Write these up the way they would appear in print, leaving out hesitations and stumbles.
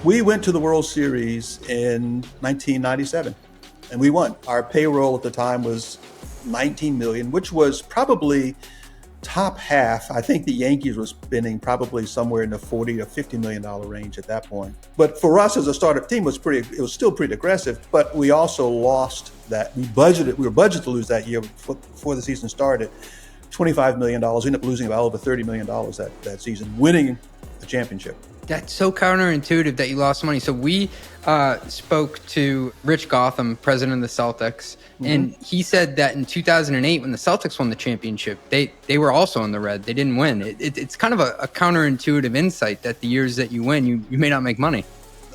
We went to the World Series in 1997 and we won. Our payroll at the time was $19 million, which was probably top half. I think the Yankees were spending probably somewhere in the $40 to $50 million range at that point. But for us as a startup team, it was still pretty aggressive, but we also lost that. We were budgeted to lose that year before the season started, $25 million. We ended up losing about over $30 million that season, winning the championship. That's so counterintuitive that you lost money. So we spoke to Rich Gotham, president of the Celtics, and he said that in 2008, when the Celtics won the championship, they were also in the red. They didn't win. It's kind of a counterintuitive insight that the years that you win, you may not make money.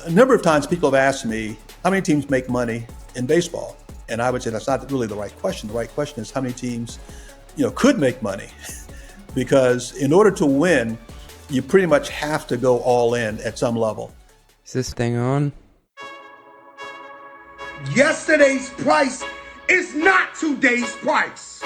A number of times people have asked me, how many teams make money in baseball? And I would say that's not really the right question. The right question is how many teams, could make money? Because in order to win, you pretty much have to go all in at some level. Is this thing on? Yesterday's price is not today's price.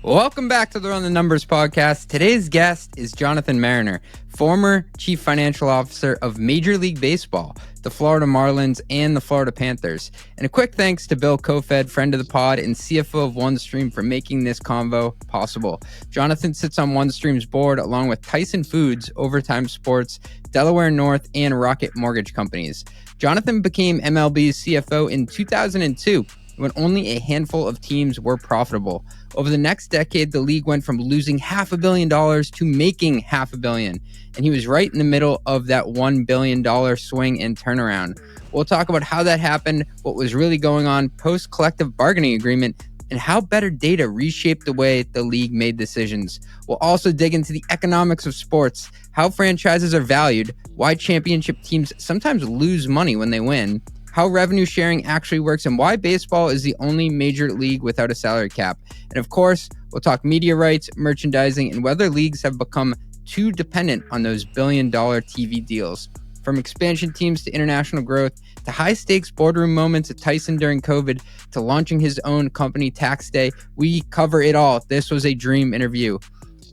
Welcome back to the Run the Numbers podcast. Today's guest is Jonathan Mariner, former chief financial officer of Major League Baseball, the Florida Marlins, and the Florida Panthers. And a quick thanks to Bill Kofed, friend of the pod and CFO of OneStream, for making this convo possible. Jonathan sits on OneStream's board along with Tyson Foods, Overtime Sports, Delaware North, and Rocket Mortgage Companies. Jonathan became MLB's CFO in 2002. When only a handful of teams were profitable. Over the next decade, the league went from losing $500 million to making $500 million. And he was right in the middle of that $1 billion swing and turnaround. We'll talk about how that happened, what was really going on post-collective bargaining agreement, and how better data reshaped the way the league made decisions. We'll also dig into the economics of sports, how franchises are valued, why championship teams sometimes lose money when they win, how revenue sharing actually works, and why baseball is the only major league without a salary cap. And of course, we'll talk media rights, merchandising, and whether leagues have become too dependent on those billion-dollar TV deals. From expansion teams to international growth, to high-stakes boardroom moments at Tyson during COVID, to launching his own company, TaxDay, we cover it all. This was a dream interview.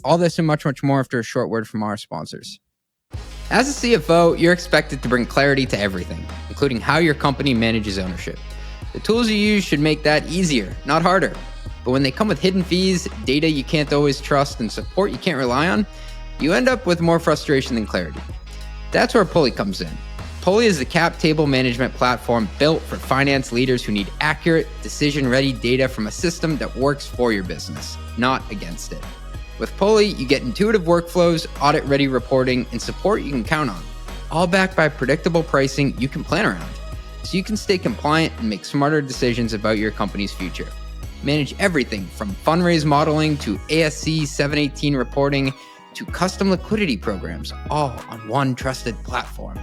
All this and much, much more after a short word from our sponsors. As a CFO, you're expected to bring clarity to everything, including how your company manages ownership. The tools you use should make that easier, not harder. But when they come with hidden fees, data you can't always trust, and support you can't rely on, you end up with more frustration than clarity. That's where Pulley comes in. Pulley is the cap table management platform built for finance leaders who need accurate, decision-ready data from a system that works for your business, not against it. With Pulley, you get intuitive workflows, audit-ready reporting, and support you can count on, all backed by predictable pricing you can plan around, so you can stay compliant and make smarter decisions about your company's future. Manage everything from fundraise modeling to ASC 718 reporting to custom liquidity programs, all on one trusted platform.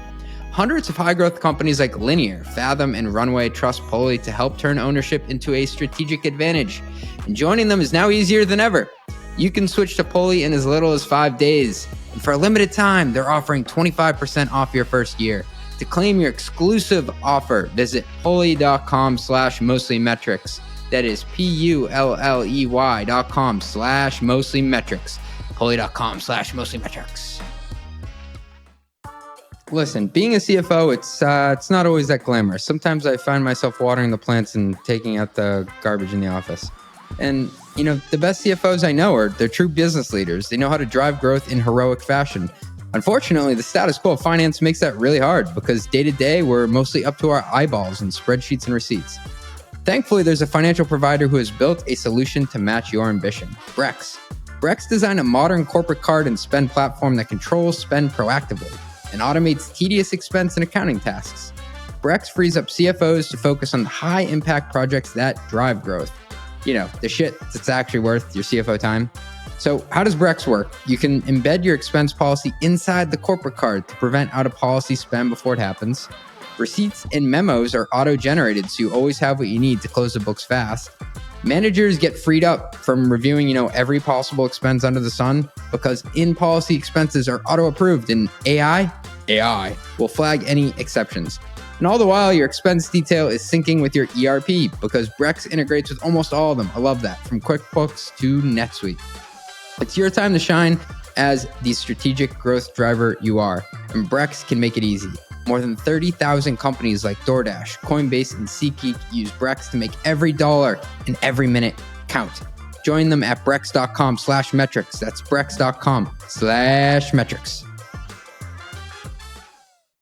Hundreds of high-growth companies like Linear, Fathom, and Runway trust Pulley to help turn ownership into a strategic advantage, and joining them is now easier than ever. You can switch to Pulley in as little as 5 days. And for a limited time, they're offering 25% off your first year. To claim your exclusive offer, visit pulley.com/mostlymetrics. That is pulley.com/mostlymetrics. Pulley.com/mostlymetrics. Listen, being a CFO, it's not always that glamorous. Sometimes I find myself watering the plants and taking out the garbage in the office. And, the best CFOs I know they're true business leaders. They know how to drive growth in heroic fashion. Unfortunately, the status quo of finance makes that really hard because day to day, we're mostly up to our eyeballs in spreadsheets and receipts. Thankfully, there's a financial provider who has built a solution to match your ambition, Brex. Brex designed a modern corporate card and spend platform that controls spend proactively and automates tedious expense and accounting tasks. Brex frees up CFOs to focus on the high-impact projects that drive growth. The shit that's actually worth your CFO time. So how does Brex work? You can embed your expense policy inside the corporate card to prevent out-of-policy spend before it happens. Receipts and memos are auto-generated, so you always have what you need to close the books fast. Managers get freed up from reviewing, every possible expense under the sun because in-policy expenses are auto-approved and AI will flag any exceptions. And all the while, your expense detail is syncing with your ERP because Brex integrates with almost all of them. I love that, from QuickBooks to NetSuite. It's your time to shine as the strategic growth driver you are, and Brex can make it easy. More than 30,000 companies like DoorDash, Coinbase, and SeatGeek use Brex to make every dollar and every minute count. Join them at brex.com/metrics. That's brex.com/metrics.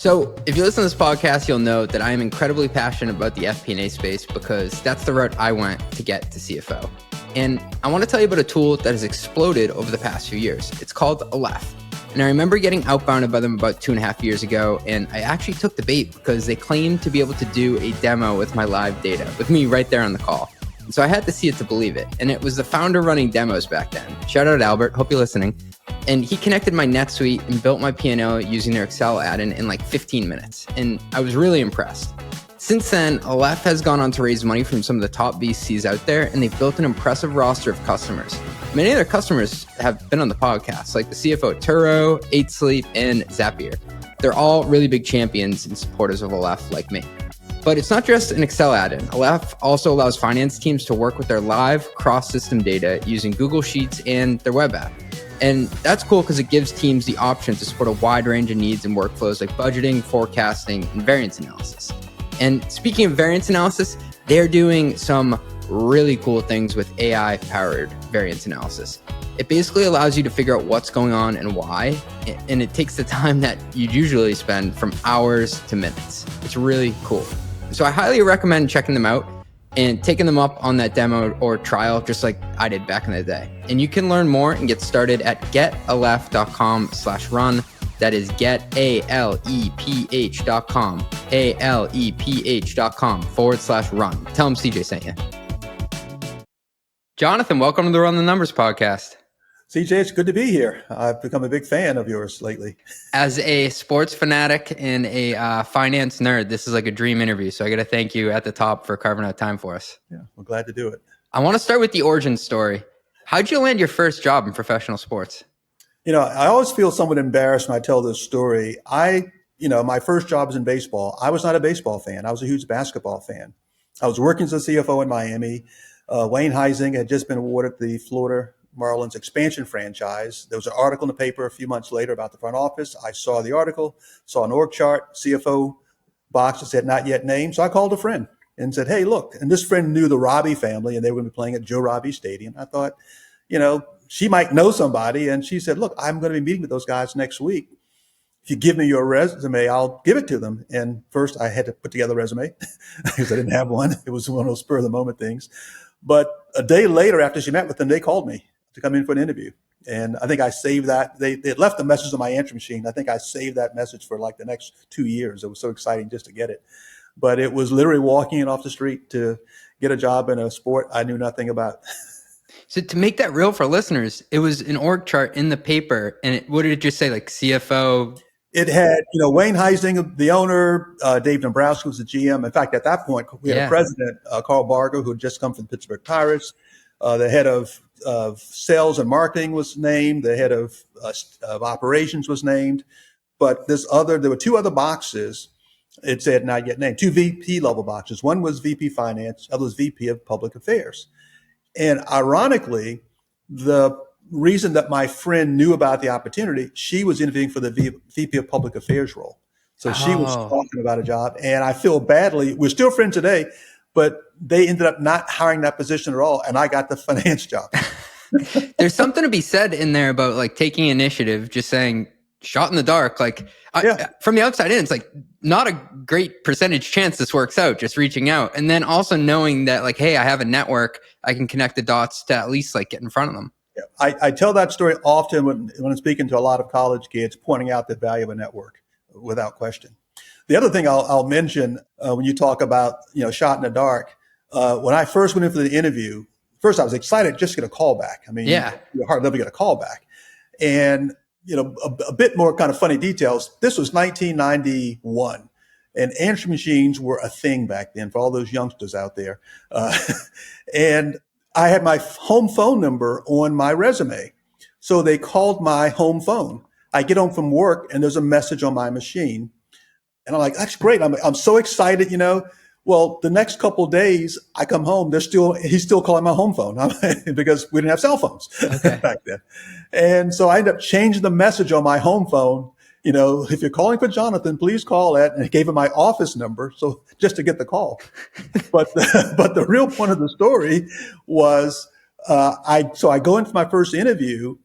So if you listen to this podcast, you'll know that I am incredibly passionate about the FP&A space because that's the route I went to get to CFO. And I want to tell you about a tool that has exploded over the past few years. It's called Aleph. And I remember getting outbounded by them about 2.5 years ago, and I actually took the bait because they claimed to be able to do a demo with my live data, with me right there on the call. And so I had to see it to believe it. And it was the founder running demos back then. Shout out Albert, hope you're listening. And he connected my NetSuite and built my P&L using their Excel add-in in like 15 minutes. And I was really impressed. Since then, Aleph has gone on to raise money from some of the top VCs out there, and they've built an impressive roster of customers. Many of their customers have been on the podcast, like the CFO at Turo, 8 Sleep, and Zapier. They're all really big champions and supporters of Aleph like me. But it's not just an Excel add-in. Aleph also allows finance teams to work with their live cross-system data using Google Sheets and their web app. And that's cool because it gives teams the option to support a wide range of needs and workflows like budgeting, forecasting, and variance analysis. And speaking of variance analysis, they're doing some really cool things with AI-powered variance analysis. It basically allows you to figure out what's going on and why, and it takes the time that you'd usually spend from hours to minutes. It's really cool. So I highly recommend checking them out and taking them up on that demo or trial, just like I did back in the day. And you can learn more and get started at getaleph.com/run. That is getaleph.com, aleph.com/run. Tell them CJ sent you. Jonathan, welcome to the Run the Numbers podcast. CJ, it's good to be here. I've become a big fan of yours lately. As a sports fanatic and a finance nerd, this is like a dream interview. So I got to thank you at the top for carving out time for us. Yeah, we're glad to do it. I want to start with the origin story. How'd you land your first job in professional sports? You know, I always feel somewhat embarrassed when I tell this story. My first job was in baseball. I was not a baseball fan. I was a huge basketball fan. I was working as a CFO in Miami. Wayne Heising had just been awarded the Florida Marlins expansion franchise. There was an article in the paper a few months later about the front office. I saw the article, saw an org chart, CFO box that said not yet named. So I called a friend and said, hey, look. And this friend knew the Robbie family, and they were going to be playing at Joe Robbie Stadium. I thought, she might know somebody. And she said, look, I'm going to be meeting with those guys next week. If you give me your resume, I'll give it to them. And first I had to put together a resume because I didn't have one. It was one of those spur of the moment things. But a day later, after she met with them, they called me to come in for an interview. And I think I saved that. They had left a message on my answer machine. I think I saved that message for like the next 2 years. It was so exciting just to get it. But it was literally walking in off the street to get a job in a sport I knew nothing about. So to make that real for listeners, it was an org chart in the paper. And what did it just say, like CFO? It had, Wayne Heising, the owner, Dave Dombrowski was the GM. In fact, at that point, we had a president, Carl Barger, who had just come from the Pittsburgh Pirates. The head of sales and marketing was named. The head of operations was named. But there were 2 other boxes. It said not yet named, 2 VP level boxes. One was VP finance, other was VP of public affairs. And ironically, the reason that my friend knew about the opportunity, she was interviewing for the VP of public affairs role. So she was talking about a job, and I feel badly. We're still friends today, but they ended up not hiring that position at all. And I got the finance job. There's something to be said in there about like taking initiative, just saying shot in the dark. Like from the outside in, it's like not a great percentage chance this works out, just reaching out. And then also knowing that like, hey, I have a network, I can connect the dots to at least like get in front of them. Yeah. I tell that story often when I'm speaking to a lot of college kids, pointing out the value of a network without question. The other thing I'll mention when you talk about, shot in the dark, when I first went in for the interview, first I was excited just to get a call back. I mean, you hardly ever get a call back. And, a bit more kind of funny details. This was 1991 and answering machines were a thing back then for all those youngsters out there. And I had my home phone number on my resume. So they called my home phone. I get home from work and there's a message on my machine. And I'm like, that's great. I'm so excited, Well, the next couple of days I come home, he's still calling my home phone because we didn't have cell phones Okay. back then. And so I ended up changing the message on my home phone. If you're calling for Jonathan, please call it. And I gave him my office number. So just to get the call. But the real point of the story was, I go into my first interview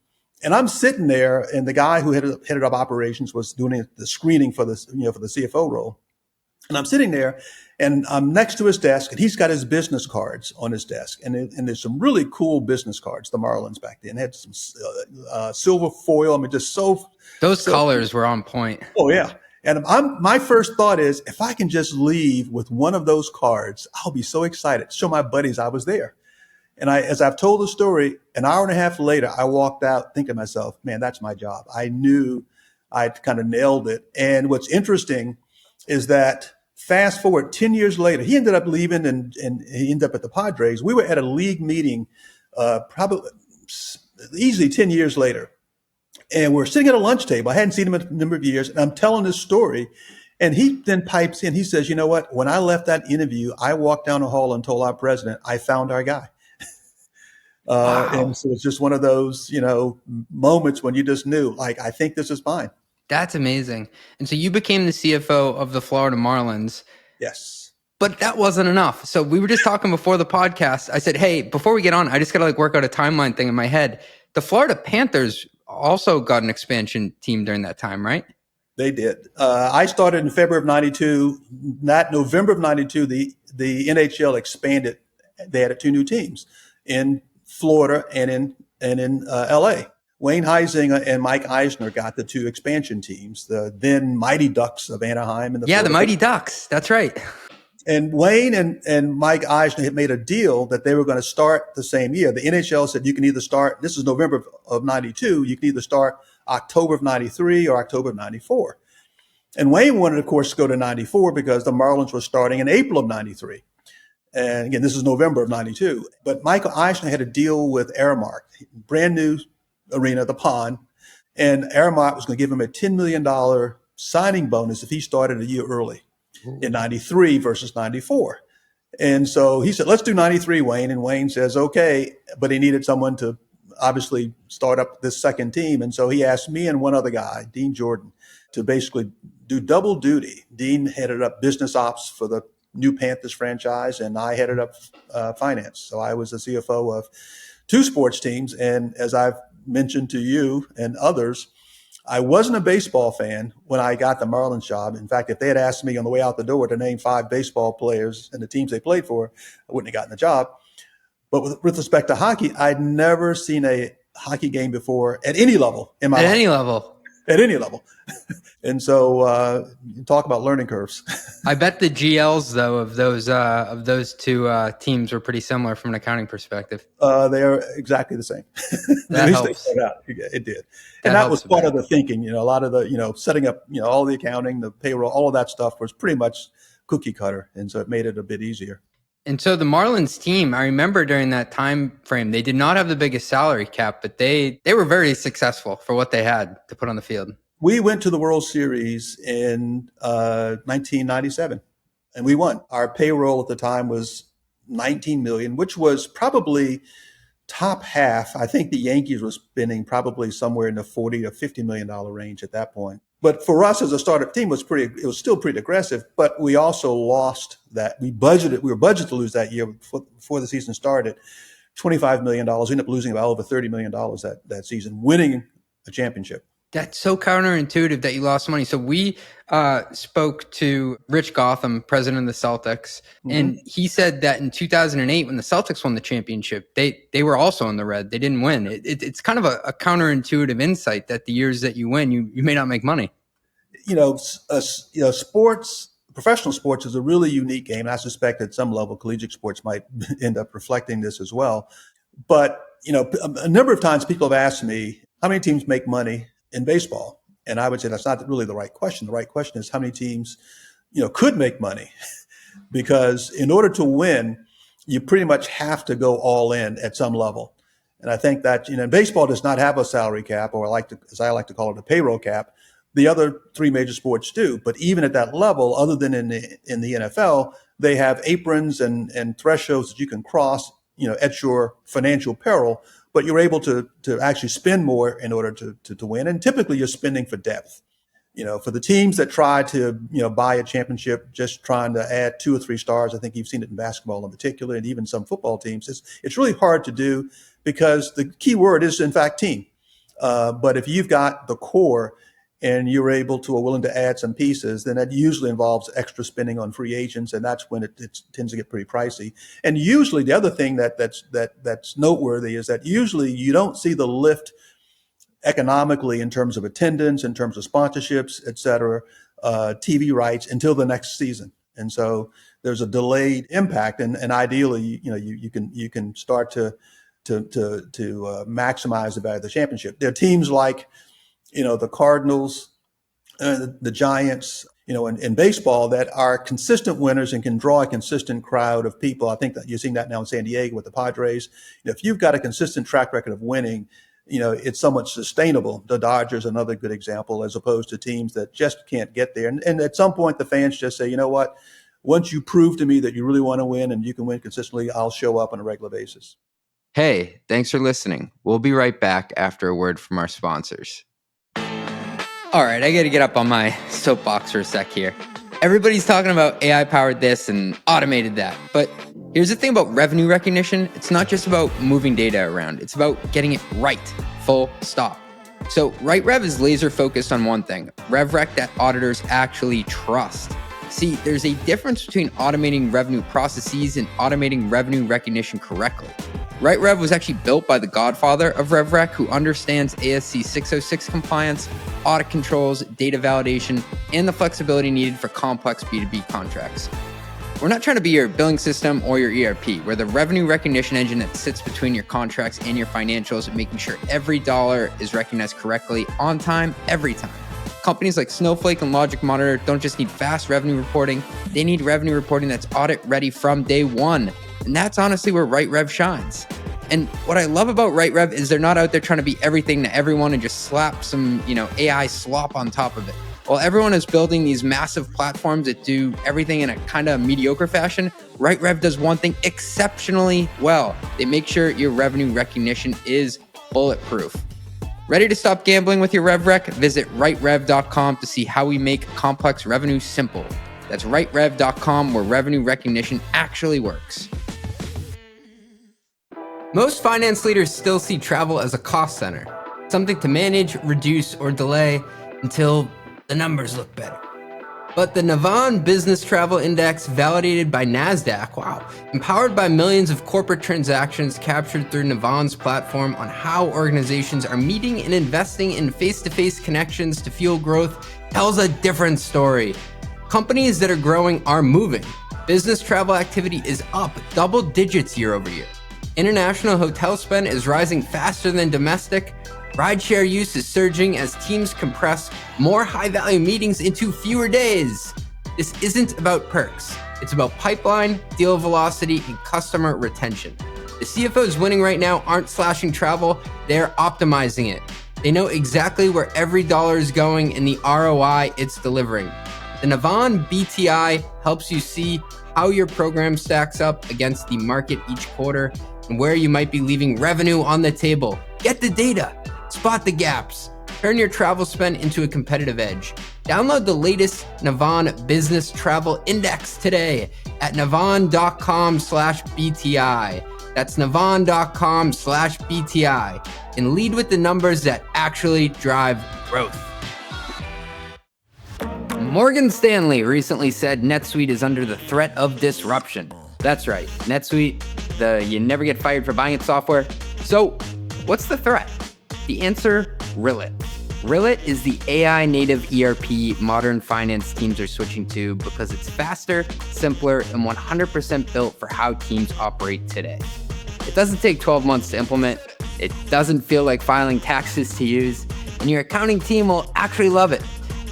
and I'm sitting there, and the guy who headed up operations was doing the screening for the CFO role. And I'm sitting there, and I'm next to his desk, and he's got his business cards on his desk. And there's some really cool business cards, the Marlins back then. They had some silver foil. I mean, just Those colors were on point. Oh, yeah. And my first thought is, if I can just leave with one of those cards, I'll be so excited. Show my buddies I was there. And as I've told the story, an hour and a half later, I walked out thinking to myself, man, that's my job. I knew I'd kind of nailed it. And what's interesting is that fast forward 10 years later, he ended up leaving and he ended up at the Padres. We were at a league meeting, probably easily 10 years later. And we're sitting at a lunch table. I hadn't seen him in a number of years. And I'm telling this story. And he then pipes in. He says, you know what? When I left that interview, I walked down the hall and told our president, I found our guy. Wow. And so it's just one of those, moments when you just knew, like, I think this is mine. That's amazing. And so you became the CFO of the Florida Marlins. Yes. But that wasn't enough. So we were just talking before the podcast. I said, hey, before we get on, I just got to work out a timeline thing in my head. The Florida Panthers also got an expansion team during that time, right? They did. I started in February of 92. That November of 92, the NHL expanded. They added 2 new teams in Florida and in LA. Wayne Huizenga and Mike Eisner got the 2 expansion teams, the then Mighty Ducks of Anaheim. And the Mighty Ducks. That's right. And Wayne and Mike Eisner had made a deal that they were going to start the same year. The NHL said you can either start, this is November of 92, you can either start October of 93 or October of 94. And Wayne wanted, of course, to go to 94 because the Marlins were starting in April of 93. And again, this is November of 92. But Michael Eisner had a deal with Aramark, brand new arena, the Pond. And Aramark was going to give him a $10 million signing bonus if he started a year early in 93 versus 94. And so he said, let's do 93, Wayne. And Wayne says, okay. But he needed someone to obviously start up this second team. And so he asked me and one other guy, Dean Jordan, to basically do double duty. Dean headed up business ops for the new Panthers franchise, and I headed up finance. So I was the CFO of 2 sports teams. And as I've mentioned to you and others, I wasn't a baseball fan when I got the Marlins job. In fact, if they had asked me on the way out the door to name 5 baseball players and the teams they played for, I wouldn't have gotten the job. But with respect to hockey, I'd never seen a hockey game before at any level in my life. At any level. At any level. And so you talk about learning curves. I bet the GLs, though, of those 2 teams were pretty similar from an accounting perspective. They are exactly the same. That helps. It did. And that was part of the thinking, a lot of the, setting up, all the accounting, the payroll, all of that stuff was pretty much cookie cutter. And so it made it a bit easier. And so the Marlins team, I remember during that time frame, they did not have the biggest salary cap, but they were very successful for what they had to put on the field. We went to the World Series in 1997, and we won. Our payroll at the time was $19 million, which was probably top half. I think the Yankees were spending probably somewhere in the $40 to $50 million range at that point. But for us as a startup team, it was still pretty aggressive, but we also lost that. We were budgeted to lose that year before the season started, $25 million. We ended up losing about over $30 million that season, winning a championship. That's so counterintuitive that you lost money. So we spoke to Rich Gotham, president of the Celtics, and he said that in 2008, when the Celtics won the championship, they were also in the red. They didn't win. It's kind of a counterintuitive insight that the years that you win, you may not make money. Sports, professional sports is a really unique game. I suspect at some level, collegiate sports might end up reflecting this as well. But, a number of times people have asked me, how many teams make money in baseball? And I would say that's not really the right question. The right question is how many teams, could make money? Because in order to win, you pretty much have to go all in at some level. And I think that, baseball does not have a salary cap, or as I like to call it, a payroll cap. The other three major sports do. But even at that level, other than in the NFL, they have aprons and thresholds that you can cross, at your financial peril. But you're able to actually spend more in order to win. And typically you're spending for depth. For the teams that try to, buy a championship, just trying to add 2 or 3 stars, I think you've seen it in basketball in particular, and even some football teams. It's really hard to do because the key word is, in fact, team. But if you've got the core and you're able to or willing to add some pieces, then that usually involves extra spending on free agents, and that's when it tends to get pretty pricey. And usually the other thing that's noteworthy is that usually you don't see the lift economically in terms of attendance, in terms of sponsorships, et cetera, TV rights until the next season. And so there's a delayed impact. And ideally, you can start to maximize the value of the championship. There are teams like, the Cardinals, the Giants, in baseball that are consistent winners and can draw a consistent crowd of people. I think that you're seeing that now in San Diego with the Padres. If you've got a consistent track record of winning, it's somewhat sustainable. The Dodgers, another good example, as opposed to teams that just can't get there. And at some point, the fans just say, you know what, once you prove to me that you really want to win and you can win consistently, I'll show up on a regular basis. Hey, thanks for listening. We'll be right back after a word from our sponsors. All right, I got to get up on my soapbox for a sec here. Everybody's talking about AI-powered this and automated that. But here's the thing about revenue recognition. It's not just about moving data around. It's about getting it right, full stop. So RightRev is laser focused on one thing, RevRec that auditors actually trust. See, there's a difference between automating revenue processes and automating revenue recognition correctly. RightRev was actually built by the godfather of RevRec, who understands ASC 606 compliance, audit controls, data validation, and the flexibility needed for complex B2B contracts. We're not trying to be your billing system or your ERP. We're the revenue recognition engine that sits between your contracts and your financials, making sure every dollar is recognized correctly, on time, every time. Companies like Snowflake and Logic Monitor don't just need fast revenue reporting, they need revenue reporting that's audit ready from day one. And that's honestly where RightRev shines. And what I love about RightRev is they're not out there trying to be everything to everyone and just slap some, AI slop on top of it. While everyone is building these massive platforms that do everything in a kind of mediocre fashion, RightRev does one thing exceptionally well. They make sure your revenue recognition is bulletproof. Ready to stop gambling with your RevRec? Visit RightRev.com to see how we make complex revenue simple. That's RightRev.com, where revenue recognition actually works. Most finance leaders still see travel as a cost center, something to manage, reduce, or delay until the numbers look better. But the Navan Business Travel Index, validated by NASDAQ, empowered by millions of corporate transactions captured through Navan's platform on how organizations are meeting and investing in face-to-face connections to fuel growth, tells a different story. Companies that are growing are moving. Business travel activity is up double digits year over year. International hotel spend is rising faster than domestic. Rideshare use is surging as teams compress more high-value meetings into fewer days. This isn't about perks. It's about pipeline, deal velocity, and customer retention. The CFOs winning right now aren't slashing travel, they're optimizing it. They know exactly where every dollar is going and the ROI it's delivering. The Navan BTI helps you see how your program stacks up against the market each quarter and where you might be leaving revenue on the table. Get the data, spot the gaps, turn your travel spend into a competitive edge. Download the latest Navan Business Travel Index today at navan.com/BTI. That's navan.com/BTI, and lead with the numbers that actually drive growth. Morgan Stanley recently said NetSuite is under the threat of disruption. That's right, NetSuite, the you never get fired for buying it software. So what's the threat? The answer, Rillet. Rillet is the AI native ERP modern finance teams are switching to because it's faster, simpler, and 100% built for how teams operate today. It doesn't take 12 months to implement. It doesn't feel like filing taxes to use, and your accounting team will actually love it.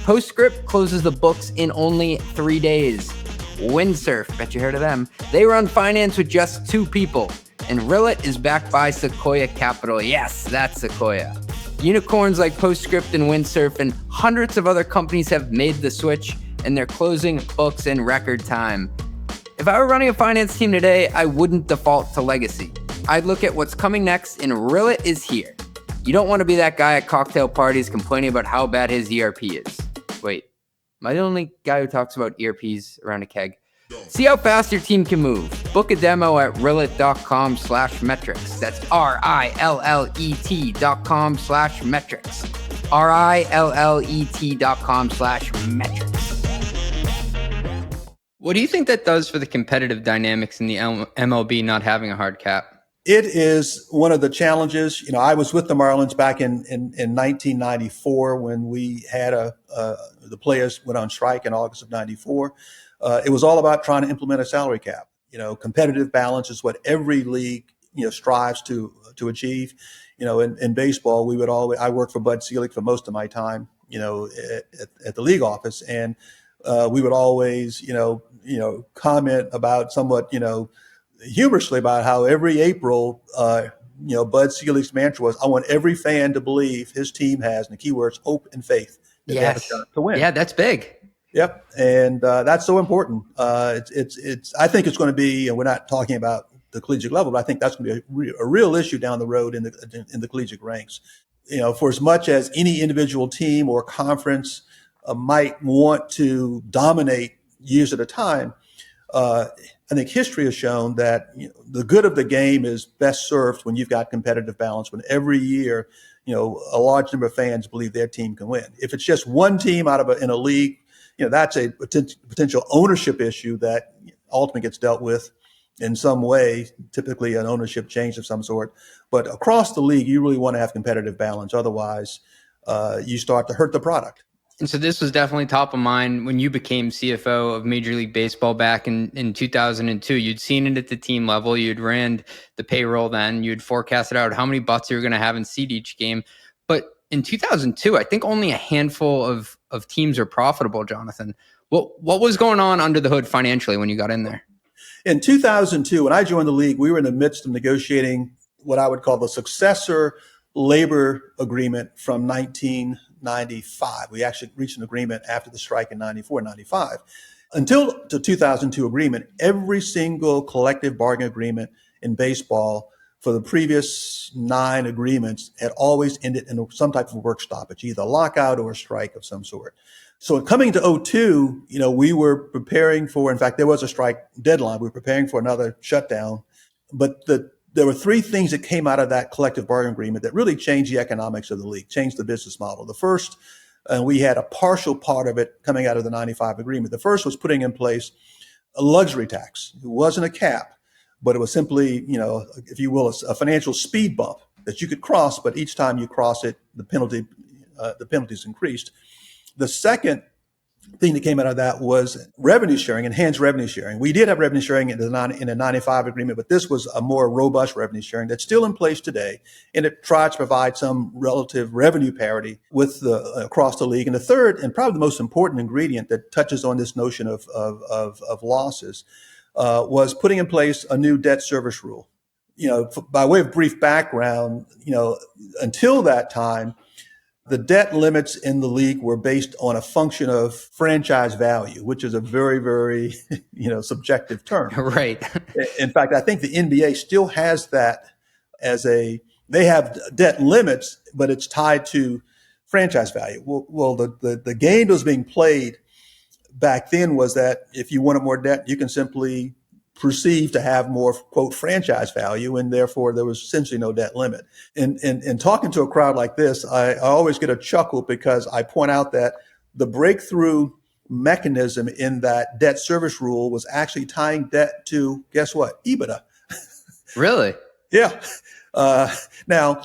PostScript closes the books in only 3 days. Windsurf, bet you heard of them. They run finance with just 2 people. And Rillet is backed by Sequoia Capital. Yes, that's Sequoia. Unicorns like Postscript and Windsurf and hundreds of other companies have made the switch, and they're closing books in record time. If I were running a finance team today, I wouldn't default to legacy. I'd look at what's coming next, and Rillet is here. You don't want to be that guy at cocktail parties complaining about how bad his ERP is. Wait, am I the only guy who talks about ERPs around a keg? See how fast your team can move. Book a demo at rillet.com/metrics. That's RILLET.com/metrics. RILLET.com/metrics. What do you think that does for the competitive dynamics in the MLB not having a hard cap? It is one of the challenges. I was with the Marlins back in 1994 when we had the players went on strike in August of 94. It was all about trying to implement a salary cap. Competitive balance is what every league, strives to achieve. In baseball, I worked for Bud Selig for most of my time, at the league office. And we would always, comment about somewhat, humorously about how every April, Bud Selig's mantra was, I want every fan to believe his team has, and the key words, hope and faith. That they have a shot to win. Yeah, that's big. Yep, and that's so important. It's. I think it's going to be, and we're not talking about the collegiate level, but I think that's going to be a real issue down the road in the collegiate ranks. For as much as any individual team or conference might want to dominate years at a time, I think history has shown that the good of the game is best served when you've got competitive balance. When every year, a large number of fans believe their team can win. If it's just one team in a league, that's a potential ownership issue that ultimately gets dealt with in some way, typically an ownership change of some sort. But across the league, you really want to have competitive balance. Otherwise, you start to hurt the product. And so this was definitely top of mind when you became CFO of Major League Baseball back in 2002. You'd seen it at the team level. You'd ran the payroll then. You'd forecasted out how many butts you were going to have in seed each game. But in 2002, I think only a handful of teams are profitable, Jonathan. What was going on under the hood financially when you got in there? In 2002, when I joined the league, we were in the midst of negotiating what I would call the successor labor agreement from 1995. We actually reached an agreement after the strike in 94, 95. Until the 2002 agreement, every single collective bargaining agreement in baseball for the previous 9 agreements had always ended in some type of work stoppage, either a lockout or a strike of some sort. So coming to 2002, we were preparing for, in fact, there was a strike deadline. We were preparing for another shutdown. But there were 3 things that came out of that collective bargaining agreement that really changed the economics of the league, changed the business model. The first, we had a partial part of it coming out of the 95 agreement. The first was putting in place a luxury tax. It wasn't a cap, but it was simply, if you will, a financial speed bump that you could cross, but each time you cross it, the penalties increased. The second thing that came out of that was revenue sharing, enhanced revenue sharing. We did have revenue sharing in a 95 agreement, but this was a more robust revenue sharing that's still in place today, and it tried to provide some relative revenue parity with across the league. And the third, and probably the most important ingredient that touches on this notion of losses, was putting in place a new debt service rule. By way of brief background, until that time, the debt limits in the league were based on a function of franchise value, which is a very, very, subjective term. Right. In fact, I think the NBA still has that they have debt limits, but it's tied to franchise value. Well, the game that was being played back then was that if you wanted more debt, you can simply perceived to have more, quote, franchise value, and therefore there was essentially no debt limit. And talking to a crowd like this, I always get a chuckle because I point out that the breakthrough mechanism in that debt service rule was actually tying debt to, guess what, EBITDA. Really? Yeah. Now,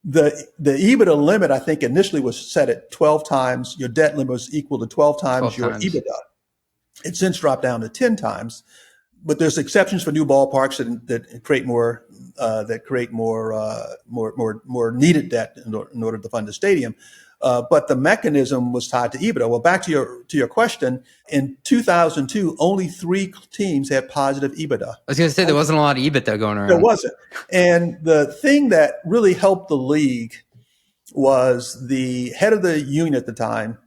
the EBITDA limit, I think, initially was set at 12 times. Your debt limit was equal to 12 times your EBITDA. It's since dropped down to 10 times. But there's exceptions for new ballparks that create more needed debt in order to fund the stadium. But the mechanism was tied to EBITDA. Well, back to your question, in 2002, only 3 teams had positive EBITDA. I was going to say there wasn't a lot of EBITDA going around. There wasn't. And the thing that really helped the league was the head of the union at the time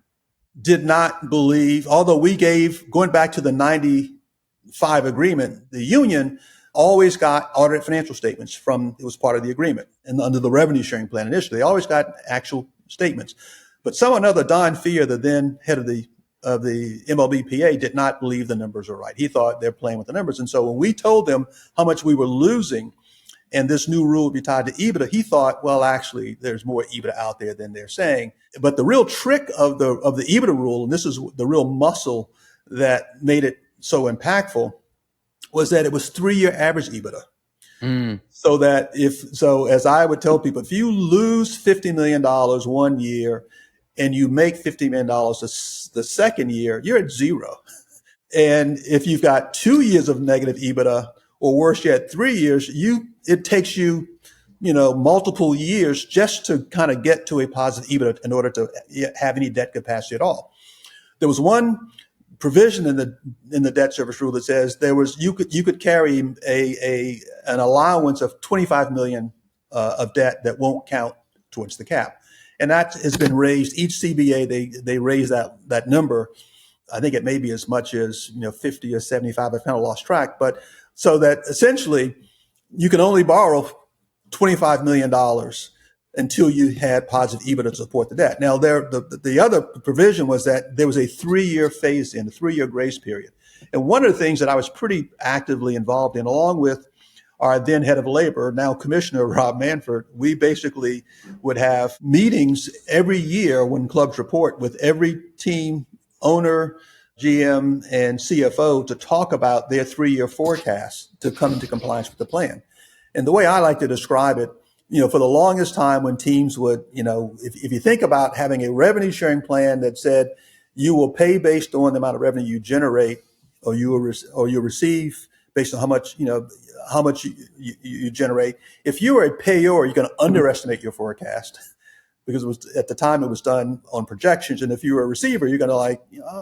did not believe, although we gave, going back to the 95 agreement, the union always got audited financial statements from, it was part of the agreement. And under the revenue sharing plan initially, they always got actual statements. But someone other, Don Fear, the then head of the MLBPA, did not believe the numbers were right. He thought they're playing with the numbers. And so when we told them how much we were losing and this new rule would be tied to EBITDA, he thought, well, actually, there's more EBITDA out there than they're saying. But the real trick of the EBITDA rule, and this is the real muscle that made it so impactful, was that it was 3-year average EBITDA. So that as I would tell people, if you lose $50 million 1 year and you make $50 million the second year, you're at zero. And if you've got 2 years of negative EBITDA, or worse yet, 3 years, it takes you, multiple years just to kind of get to a positive EBITDA in order to have any debt capacity at all. There was one provision in the debt service rule that says you could carry an allowance of 25 million of debt that won't count towards the cap, and that has been raised each CBA. They raise that number. I think it may be as much as 50 or 75. I've kind of lost track, but so that essentially you can only borrow $25 million until you had positive EBITDA to support the debt. Now, the other provision was that there was a 3-year phase-in, a 3-year grace period. And one of the things that I was pretty actively involved in, along with our then head of labor, now Commissioner Rob Manford, we basically would have meetings every year when clubs report with every team owner, GM, and CFO to talk about their 3-year forecast to come into compliance with the plan. And the way I like to describe it, for the longest time when teams would, if you think about having a revenue sharing plan that said you will pay based on the amount of revenue you generate, or you receive based on how much you generate. If you are a payor, you're going to underestimate your forecast, because at the time it was done on projections. And if you were a receiver, you're going to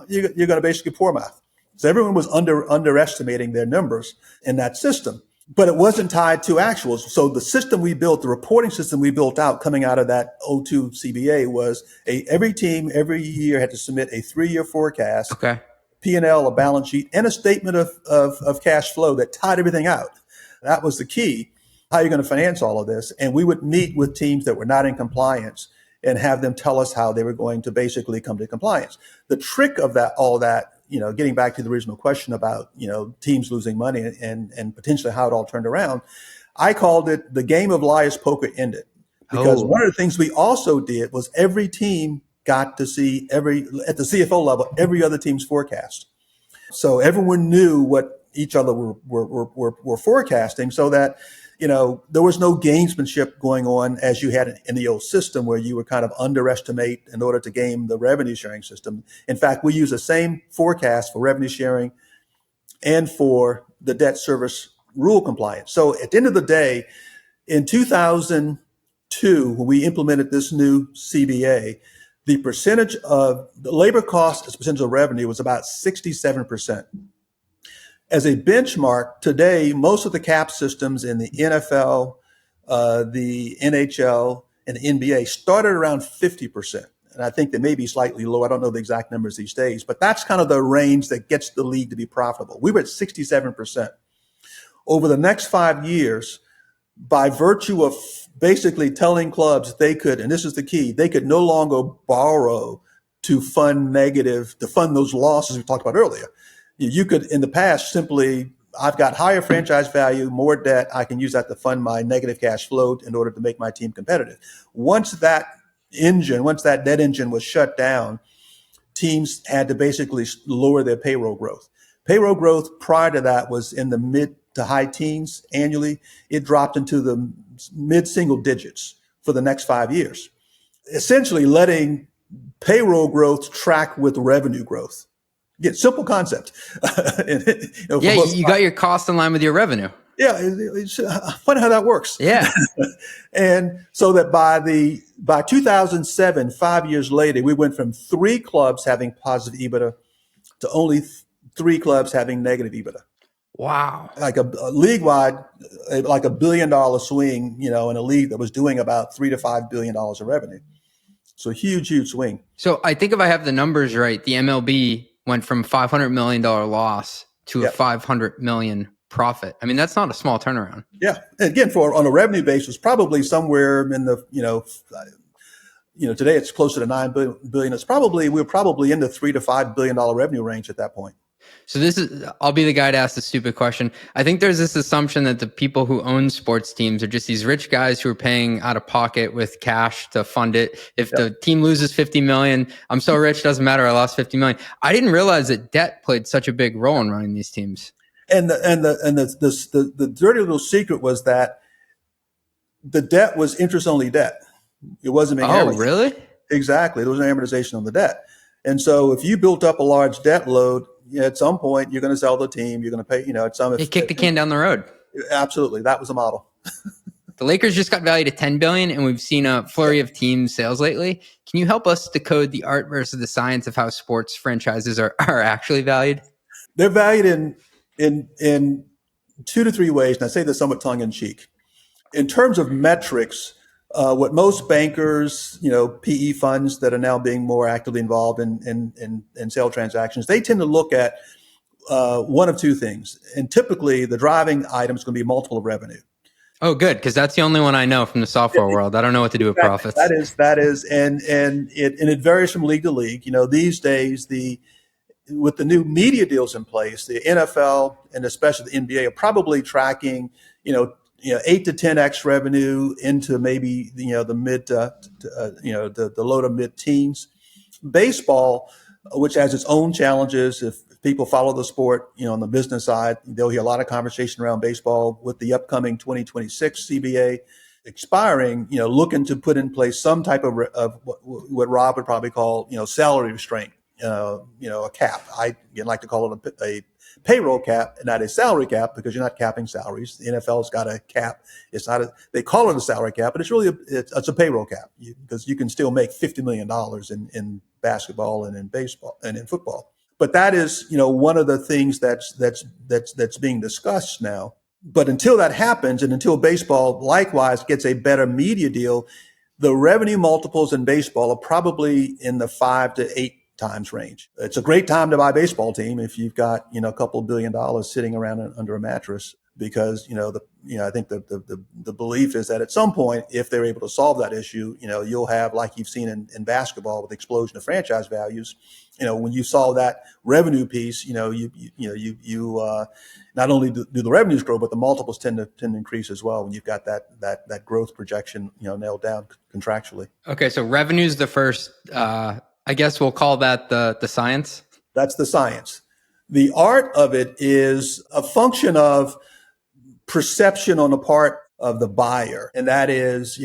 you're going to basically poor math. So everyone was underestimating their numbers in that system, but it wasn't tied to actuals. So the system we built, the reporting system we built out coming out of that 02 CBA was every team every year had to submit a 3-year forecast, Okay. P&L, a balance sheet, and a statement of cash flow that tied everything out. That was the key. How are you going to finance all of this? And we would meet with teams that were not in compliance and have them tell us how they were going to basically come to compliance. The trick of all that, getting back to the original question about, teams losing money and potentially how it all turned around, I called it the game of liar's poker ended. Because one of the things we also did was every team got to see at the CFO level, every other team's forecast. So everyone knew what each other were forecasting, so that, there was no gamesmanship going on as you had in the old system, where you would kind of underestimate in order to game the revenue sharing system. In fact, we use the same forecast for revenue sharing and for the debt service rule compliance. So at the end of the day, in 2002, when we implemented this new CBA, the percentage of the labor cost as a percentage of revenue was about 67%. As a benchmark, today, most of the cap systems in the NFL, the NHL, and the NBA started around 50%. And I think they may be slightly low. I don't know the exact numbers these days, but that's kind of the range that gets the league to be profitable. We were at 67%. Over the next 5 years, by virtue of basically telling clubs they could, and this is the key, they could no longer borrow to fund those losses we talked about earlier. You could, in the past, simply, I've got higher franchise value, more debt, I can use that to fund my negative cash flow in order to make my team competitive. Once that debt engine was shut down, teams had to basically lower their payroll growth. Payroll growth prior to that was in the mid to high teens annually. It dropped into the mid single digits for the next 5 years, essentially letting payroll growth track with revenue growth. Again, simple concept. You got your cost in line with your revenue. Yeah, it's funny how that works. Yeah. And so that by 2007, 5 years later, we went from 3 clubs having positive EBITDA to only 3 clubs having negative EBITDA. Wow. Like a league wide, like $1 billion swing, in a league that was doing about $3 to $5 billion of revenue. So huge swing. So I think if I have the numbers right, the MLB went from $500 million loss to a Yeah. $500 million profit. I mean, that's not a small turnaround. Yeah. And again, on a revenue basis, probably somewhere in the, today it's closer to $9 billion. We're probably in the $3 to $5 billion revenue range at that point. So I'll be the guy to ask the stupid question. I think there's this assumption that the people who own sports teams are just these rich guys who are paying out of pocket with cash to fund it. If the team loses 50 million, I'm so rich, doesn't matter. I lost 50 million. I didn't realize that debt played such a big role in running these teams. And the dirty little secret was that the debt was interest only debt. It wasn't being amortized. Oh, really? Exactly. There was no amortization on the debt. And so if you built up a large debt load, at some point you're going to sell the team. You're going to pay, They kicked the can down the road. Absolutely. That was the model. The Lakers just got valued at $10 billion, and we've seen a flurry of team sales lately. Can you help us decode the art versus the science of how sports franchises are actually valued? They're valued in 2 to 3 ways, and I say this somewhat tongue in cheek. In terms of metrics, what most bankers, PE funds that are now being more actively involved in sale transactions, they tend to look at one of 2 things. And typically the driving item is going to be a multiple of revenue. Oh, good, because that's the only one I know from the software world. I don't know what to do with profits. That is, and it varies from league to league. These days, with the new media deals in place, the NFL and especially the NBA are probably tracking, 8 to 10x revenue into maybe the mid, the low to mid teens. Baseball, which has its own challenges, if people follow the sport, on the business side, they'll hear a lot of conversation around baseball with the upcoming 2026 CBA expiring, looking to put in place some type of what Rob would probably call, salary restraint, a cap. I like to call it a payroll cap, not a salary cap, because you're not capping salaries. The NFL's got a cap. It's not they call it a salary cap, but it's really it's a payroll cap, because you can still make $50 million in basketball and in baseball and in football. But that is, one of the things that's being discussed now. But until that happens, and until baseball likewise gets a better media deal, the revenue multiples in baseball are probably in the 5 to 8 times range. It's a great time to buy a baseball team if you've got, a couple of $1 billion sitting around under a mattress, because, I think the belief is that at some point, if they're able to solve that issue, you'll have, like you've seen in basketball with the explosion of franchise values, when you solve that revenue piece, you not only do the revenues grow, but the multiples tend to increase as well when you've got that growth projection, nailed down contractually. Okay, so revenue's the first. I guess we'll call that the science. That's the science. The art of it is a function of perception on the part of the buyer. And that is,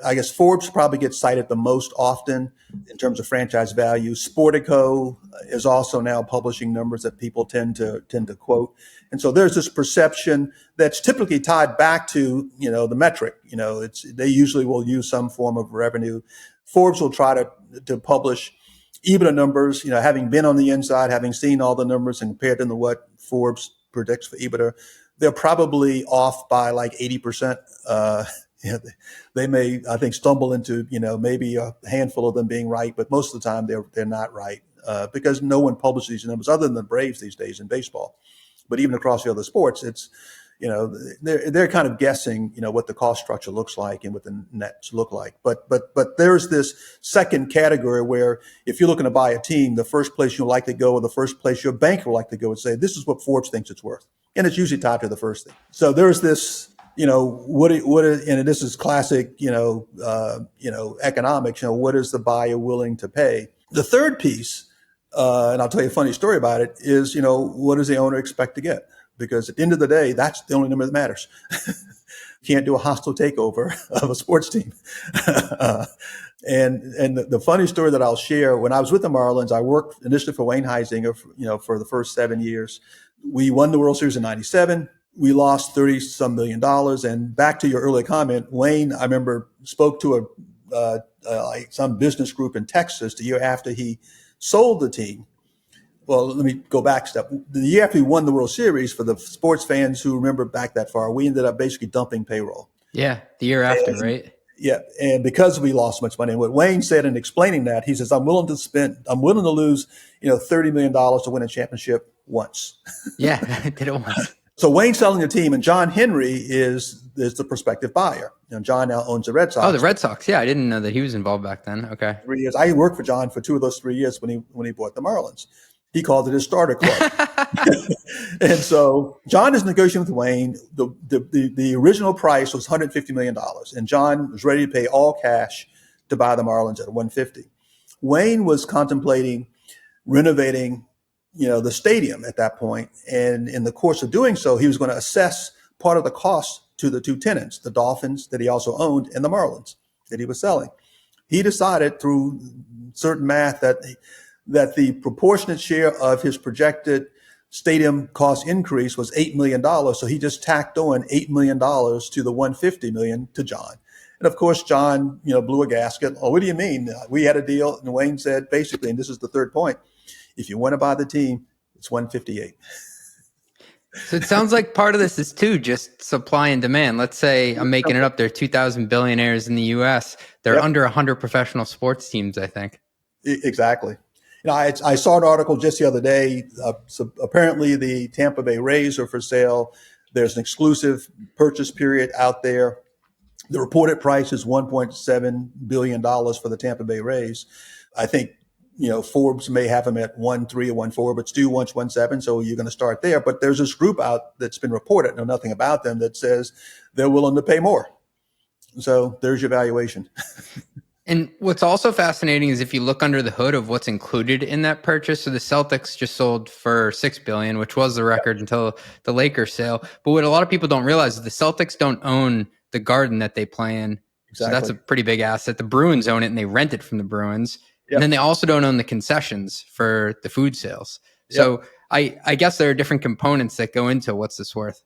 I guess Forbes probably gets cited the most often in terms of franchise value. Sportico is also now publishing numbers that people tend to quote. And so there's this perception that's typically tied back to, the metric. They usually will use some form of revenue. Forbes will try to publish EBITDA numbers, having been on the inside, having seen all the numbers and compared them to what Forbes predicts for EBITDA, they're probably off by like 80%. They may, I think, stumble into, maybe a handful of them being right, but most of the time they're not right, because no one publishes these numbers other than the Braves these days in baseball. But even across the other sports, it's, they're kind of guessing, what the cost structure looks like and what the nets look like. But there's this second category where if you're looking to buy a team, the first place you'll likely go, or the first place your banker will likely go, and say, this is what Forbes thinks it's worth. And it's usually tied to the first thing. So there's this, and this is classic, economics, what is the buyer willing to pay? The third piece, and I'll tell you a funny story about it, is, what does the owner expect to get? Because at the end of the day, that's the only number that matters. You can't do a hostile takeover of a sports team. And the funny story that I'll share, when I was with the Marlins, I worked initially for Wayne Heisinger, for the first 7 years. We won the World Series in '97. We lost $30-some million. And back to your earlier comment, Wayne, I remember, spoke to some business group in Texas the year after he sold the team. Well, let me go back a step. The year after we won the World Series, for the sports fans who remember back that far, we ended up basically dumping payroll. Yeah, the year after, right? Yeah, and because we lost so much money, and what Wayne said in explaining that, he says, I'm willing to lose, $30 million to win a championship once. Yeah, I did it once. So Wayne's selling the team, and John Henry is the prospective buyer. John now owns the Red Sox. Oh, the Red Sox. Yeah, I didn't know that he was involved back then. Okay. 3 years. I worked for John for 2 of those 3 years when he bought the Marlins. He called it his starter club. And so John is negotiating with Wayne. The original price was $150 million, and John was ready to pay all cash to buy the Marlins at $150. Wayne was contemplating renovating, the stadium at that point, and in the course of doing so, he was going to assess part of the cost to the two tenants, the Dolphins that he also owned and the Marlins that he was selling. He decided through certain math that the proportionate share of his projected stadium cost increase was $8 million. So he just tacked on $8 million to the $150 million to John. And of course, John, blew a gasket. Oh, what do you mean? We had a deal. And Wayne said, basically, and this is the third point, if you want to buy the team, it's 158. So it sounds like part of this is too just supply and demand. Let's say I'm making it up. There are 2,000 billionaires in the U.S. There are under 100 professional sports teams, I think. Exactly. I saw an article just the other day. So apparently, the Tampa Bay Rays are for sale. There's an exclusive purchase period out there. The reported price is $1.7 billion for the Tampa Bay Rays. I think, Forbes may have them at 1.3 or 1.4, but Stu wants 1.7. So you're going to start there. But there's this group out that's been reported, know nothing about them, that says they're willing to pay more. So there's your valuation. And what's also fascinating is if you look under the hood of what's included in that purchase. So the Celtics just sold for $6 billion, which was the record until the Lakers sale. But what a lot of people don't realize is the Celtics don't own the Garden that they play in. Exactly. So that's a pretty big asset. The Bruins own it and they rent it from the Bruins. Yep. And then they also don't own the concessions for the food sales. So yep. I guess there are different components that go into what's this worth.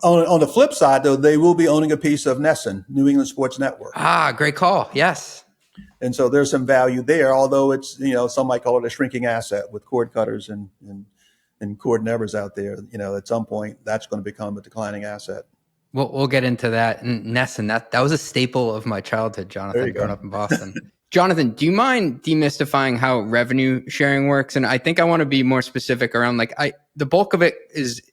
On the flip side, though, they will be owning a piece of NESN, New England Sports Network. Ah, great call. Yes. And so there's some value there, although it's, some might call it a shrinking asset with cord cutters and cord nevers out there. At some point, that's going to become a declining asset. We'll get into that. And NESN, that was a staple of my childhood, Jonathan, growing up in Boston. Jonathan, do you mind demystifying how revenue sharing works? And I think I want to be more specific around the bulk of it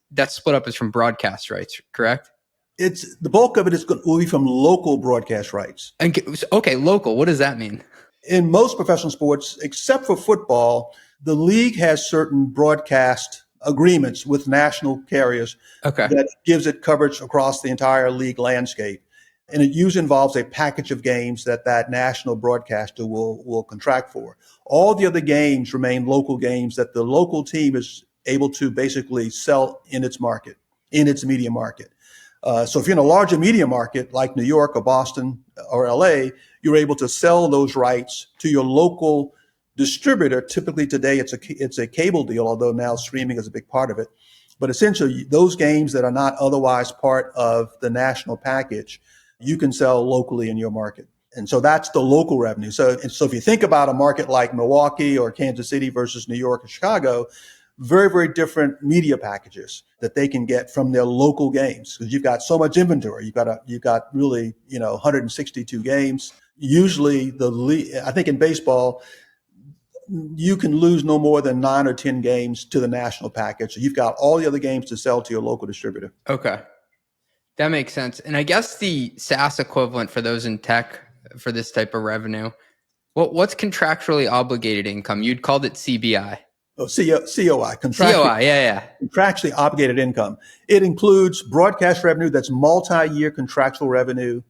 that's split up is from broadcast rights, correct? The bulk of it will be from local broadcast rights. Okay, local. What does that mean? In most professional sports, except for football, the league has certain broadcast agreements with national carriers that gives it coverage across the entire league landscape. And it usually involves a package of games that national broadcaster will contract for. All the other games remain local games that the local team is able to basically sell in its market, in its media market. So if you're in a larger media market like New York or Boston or LA, you're able to sell those rights to your local distributor. Typically today it's a cable deal, although now streaming is a big part of it. But essentially those games that are not otherwise part of the national package, you can sell locally in your market. And so that's the local revenue. So if you think about a market like Milwaukee or Kansas City versus New York or Chicago, very, very different media packages that they can get from their local games, because you've got so much inventory. You've got really, 162 games. Usually I think in baseball, you can lose no more than 9 or 10 games to the national package. So you've got all the other games to sell to your local distributor. Okay. That makes sense. And I guess the SaaS equivalent for those in tech for this type of revenue, what's contractually obligated income? You'd called it CBI. Oh, COI. COI, yeah. Contractually obligated income. It includes broadcast revenue that's multi-year contractual revenue.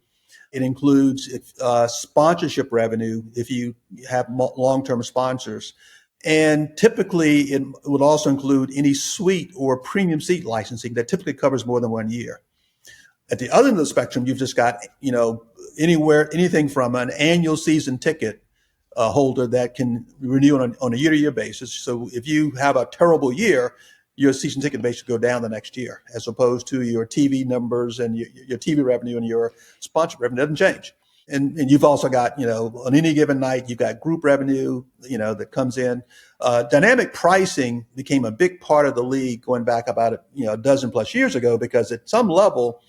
It includes sponsorship revenue if you have long-term sponsors. And typically, it would also include any suite or premium seat licensing that typically covers more than 1 year. At the other end of the spectrum, you've just got, anything from an annual season ticket holder that can renew on a year-to-year basis. So if you have a terrible year, your season ticket basically go down the next year, as opposed to your TV numbers and your TV revenue and your sponsor revenue doesn't change. And you've also got, on any given night, you've got group revenue, that comes in. Dynamic pricing became a big part of the league going back about, a dozen plus years ago, because at some level,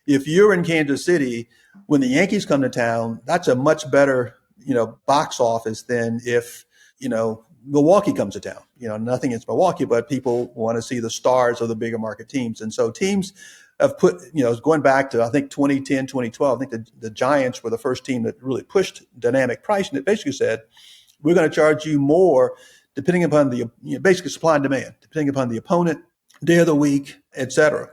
if you're in Kansas City, when the Yankees come to town, that's a much better, box office than if, Milwaukee comes to town. Nothing against Milwaukee, but people want to see the stars of the bigger market teams. And so teams have put, going back to, I think, 2010, 2012, I think the Giants were the first team that really pushed dynamic pricing. It basically said, we're going to charge you more depending upon basically supply and demand, depending upon the opponent, day of the week, et cetera.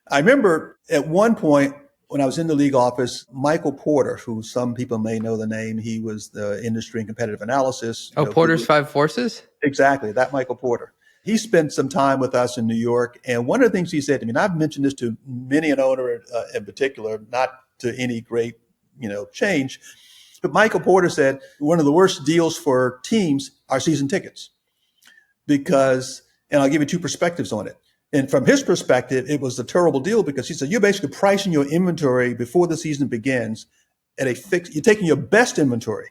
I remember at one point when I was in the league office, Michael Porter, who some people may know the name, he was the industry and competitive analysis. Porter's Five Forces? Exactly, that Michael Porter. He spent some time with us in New York. And one of the things he said to me, and I've mentioned this to many an owner in particular, not to any great, change, but Michael Porter said one of the worst deals for teams are season tickets. Because, and I'll give you two perspectives on it. And from his perspective, it was a terrible deal because he said, you're basically pricing your inventory before the season begins at a fixed, you're taking your best inventory.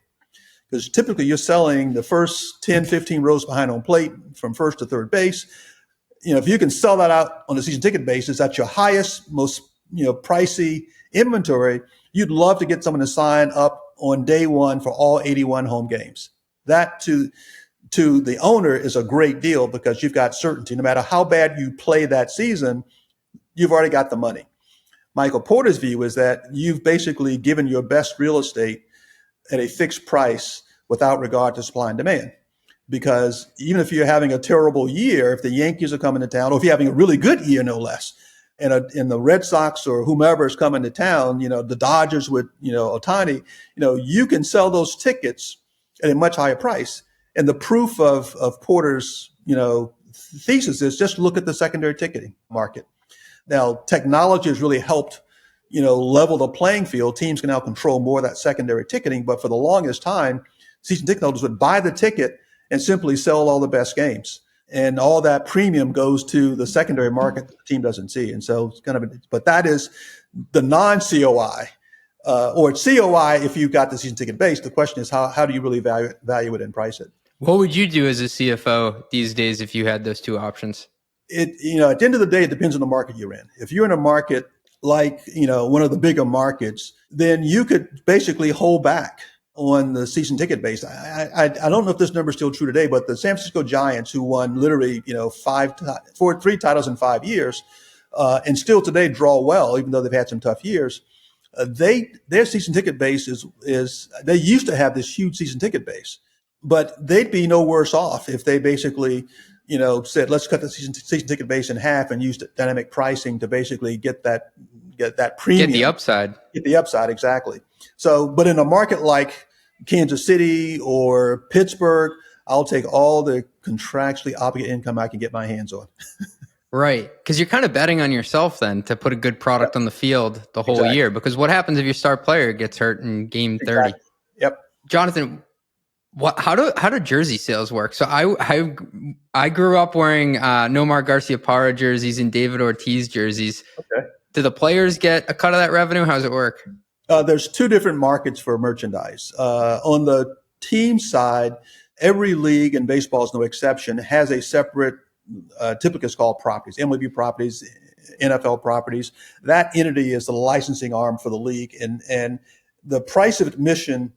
Because typically you're selling the first 10, 15 rows behind home plate from first to third base. If you can sell that out on a season ticket basis, that's your highest, most, pricey inventory. You'd love to get someone to sign up on day one for all 81 home games. That to the owner is a great deal because you've got certainty. No matter how bad you play that season, you've already got the money. Michael Porter's view is that you've basically given your best real estate at a fixed price without regard to supply and demand. Because even if you're having a terrible year, if the Yankees are coming to town, or if you're having a really good year, no less, and the Red Sox or whomever is coming to town, the Dodgers with, Ohtani, you can sell those tickets at a much higher price. And the proof of Porter's, thesis is just look at the secondary ticketing market. Now, technology has really helped, level the playing field. Teams can now control more of that secondary ticketing. But for the longest time, season ticket holders would buy the ticket and simply sell all the best games. And all that premium goes to the secondary market that the team doesn't see. And so it's but that is the non-COI. Or it's COI if you've got the season ticket base. The question is how do you really value it and price it? What would you do as a CFO these days if you had those two options? At the end of the day, it depends on the market you're in. If you're in a market like, one of the bigger markets, then you could basically hold back on the season ticket base. I don't know if this number is still true today, but the San Francisco Giants, who won literally, 3 titles in 5 years, and still today draw well, even though they've had some tough years, their season ticket base is they used to have this huge season ticket base. But they'd be no worse off if they basically, said, let's cut the season ticket base in half and use dynamic pricing to basically get that premium. Get the upside. Get the upside, exactly. So, but in a market like Kansas City or Pittsburgh, I'll take all the contractually obligated income I can get my hands on. Right. Because you're kind of betting on yourself then to put a good product on the field the whole year. Because what happens if your star player gets hurt in game 30? Exactly. Yep. Jonathan, how do jersey sales work? So I grew up wearing Nomar Garciaparra jerseys and David Ortiz jerseys. Okay. Do the players get a cut of that revenue? How does it work? There's two different markets for merchandise. On the team side, every league, and baseball is no exception, has a separate, typically it's called properties, MLB properties, NFL properties. That entity is the licensing arm for the league. And the price of admission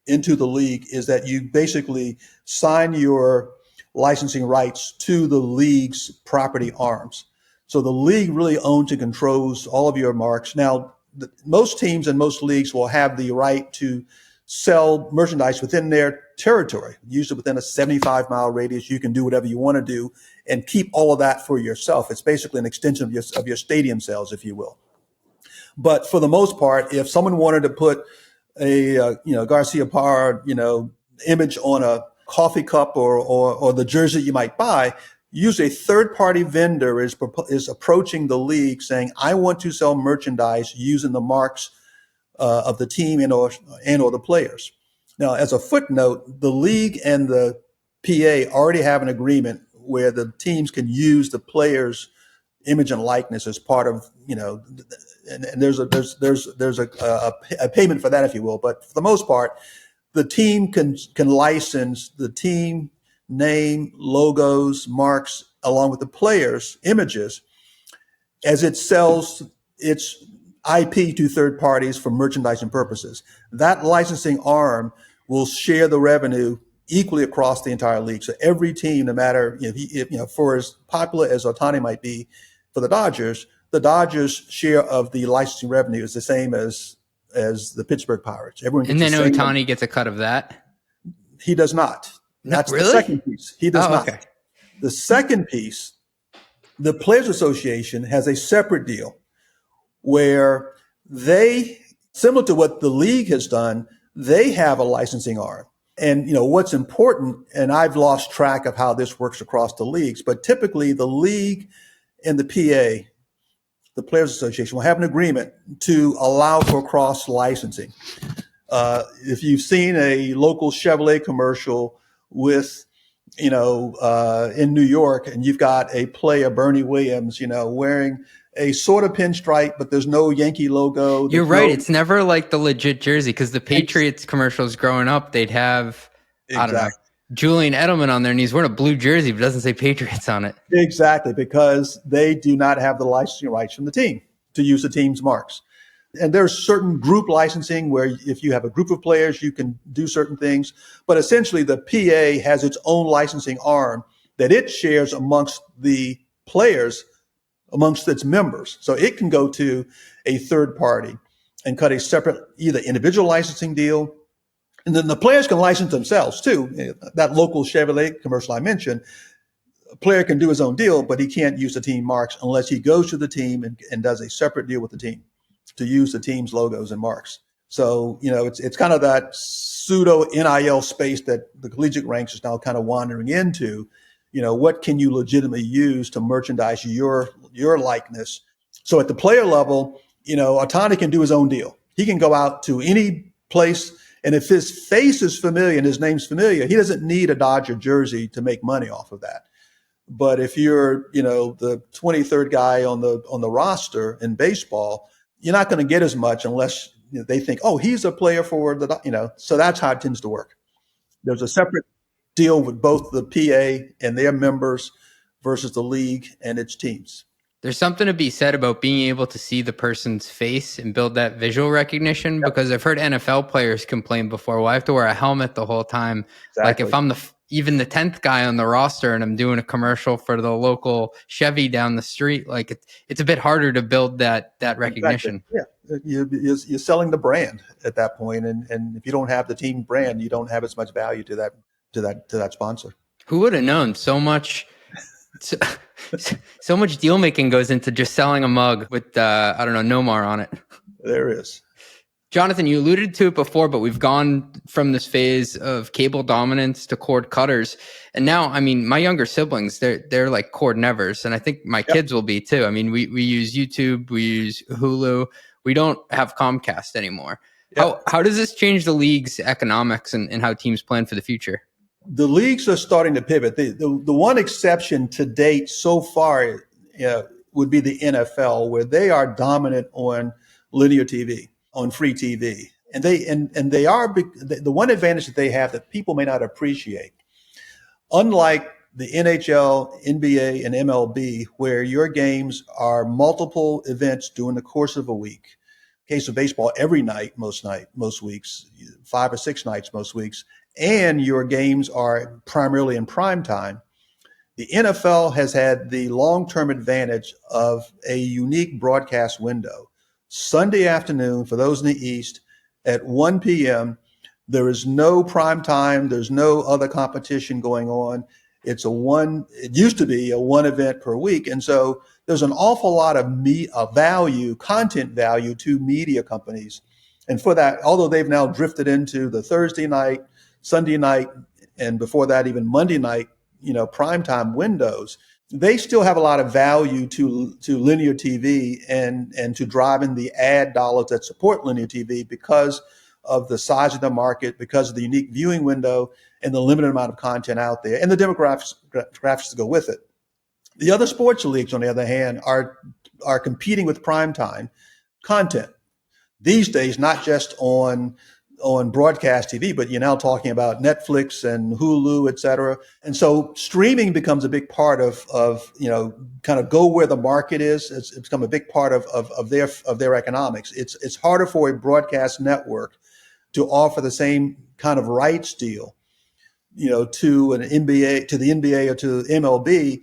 into the league is that you basically sign your licensing rights to the league's property arms. So the league really owns and controls all of your marks. Now, most teams and most leagues will have the right to sell merchandise within their territory, usually within a 75-mile radius. You can do whatever you want to do and keep all of that for yourself. It's basically an extension of your stadium sales, if you will. But for the most part, if someone wanted to put a Garciaparra image on a coffee cup or the jersey you might buy, usually a third-party vendor is approaching the league saying, I want to sell merchandise using the marks of the team and or the players. Now, as a footnote, the league and the PA already have an agreement where the teams can use the players' image and likeness as part of, and there's a payment for that, if you will. But for the most part, the team can license the team name, logos, marks, along with the players' images, as it sells its IP to third parties for merchandising purposes. That licensing arm will share the revenue equally across the entire league. So every team, no matter for as popular as Ohtani might be for the Dodgers share of the licensing revenue is the same as the Pittsburgh Pirates. Everyone gets And then the same. Ohtani gets a cut of that. He does not. That's really? the second piece. He does not. Okay. The second piece, the Players Association has a separate deal where they, similar to what the league has done, they have a licensing arm. And what's important, and I've lost track of how this works across the leagues, but typically the league and the PA, the Players Association, will have an agreement to allow for cross licensing. If you've seen a local Chevrolet commercial with, in New York, and you've got a player, Bernie Williams, wearing a sort of pinstripe, but there's no Yankee logo. You're right. It's never like the legit jersey, because the Patriots commercials growing up, they'd have, I don't know, Julian Edelman on there, and he's wearing a blue jersey, but it doesn't say Patriots on it. Exactly, because they do not have the licensing rights from the team to use the team's marks. And there's certain group licensing where if you have a group of players, you can do certain things. But essentially, the PA has its own licensing arm that it shares amongst the players, amongst its members. So it can go to a third party and cut a separate either individual licensing deal. And then the players can license themselves too. That local Chevrolet commercial I mentioned, a player can do his own deal, but he can't use the team marks unless he goes to the team and does a separate deal with the team to use the team's logos and marks. So, it's kind of that pseudo NIL space that the collegiate ranks is now kind of wandering into. What can you legitimately use to merchandise your likeness? So at the player level, Ohtani can do his own deal. He can go out to any place, and if his face is familiar and his name's familiar, he doesn't need a Dodger jersey to make money off of that. But if you're, the 23rd guy on the roster in baseball, you're not going to get as much unless they think, oh, he's a player for the, so that's how it tends to work. There's a separate deal with both the PA and their members versus the league and its teams. There's something to be said about being able to see the person's face and build that visual recognition, because I've heard NFL players complain before, well, I have to wear a helmet the whole time. Exactly. Like if I'm even the 10th guy on the roster and I'm doing a commercial for the local Chevy down the street, like it's a bit harder to build that recognition. Exactly. Yeah, you're selling the brand at that point, and if you don't have the team brand, you don't have as much value to that sponsor. Who would have known so much? So much deal making goes into just selling a mug with Nomar on it. There is. Jonathan, you alluded to it before, but we've gone from this phase of cable dominance to cord cutters. And now, my younger siblings, they're like cord nevers. And I think my kids will be too. We use YouTube, we use Hulu. We don't have Comcast anymore. Yep. How does this change the league's economics and how teams plan for the future? The leagues are starting to pivot. The one exception to date so far would be the NFL, where they are dominant on linear TV, on free TV. And they are the one advantage that they have that people may not appreciate. Unlike the NHL, NBA, and MLB, where your games are multiple events during the course of a week. In case of baseball, every night, most weeks, 5 or 6 nights, most weeks, and your games are primarily in prime time. The NFL has had the long-term advantage of a unique broadcast window. Sunday afternoon, for those in the East, at 1 p.m., there is no prime time. There's no other competition going on. It used to be a one event per week. And so there's an awful lot of content value to media companies. And for that, although they've now drifted into the Thursday night, Sunday night, and before that, even Monday night, primetime windows, they still have a lot of value to linear TV and to driving the ad dollars that support linear TV because of the size of the market, because of the unique viewing window and the limited amount of content out there and the demographics that go with it. The other sports leagues, on the other hand, are competing with primetime content these days, not just on broadcast TV, but you're now talking about Netflix and Hulu, et cetera. And so streaming becomes a big part of kind of go where the market is. It's become a big part of their economics. It's harder for a broadcast network to offer the same kind of rights deal, to an NBA, to the NBA or to MLB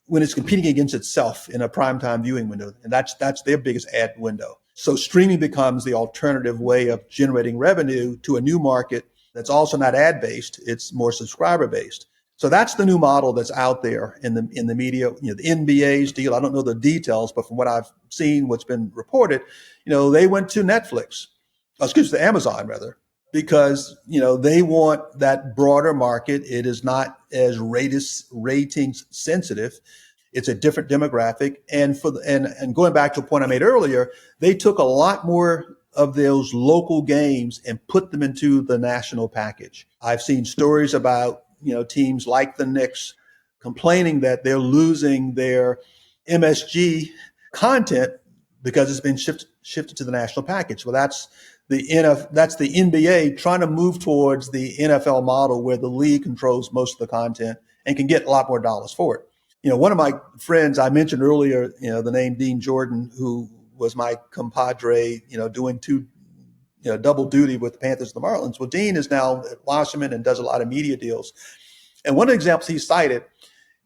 when it's competing against itself in a primetime viewing window. And that's their biggest ad window. So streaming becomes the alternative way of generating revenue to a new market that's also not ad-based. It's more subscriber-based. So that's the new model that's out there in the media. The NBA's deal, I don't know the details, but from what I've seen, what's been reported, they went to Amazon rather, because, they want that broader market. It is not as ratings sensitive. It's a different demographic. And and going back to a point I made earlier, they took a lot more of those local games and put them into the national package. I've seen stories about, teams like the Knicks complaining that they're losing their MSG content because it's been shifted to the national package. Well, that's the NBA trying to move towards the NFL model where the league controls most of the content and can get a lot more dollars for it. One of my friends, I mentioned earlier, the name Dean Jordan, who was my compadre, doing double duty with the Panthers and the Marlins. Well, Dean is now at Washington and does a lot of media deals. And one of the examples he cited,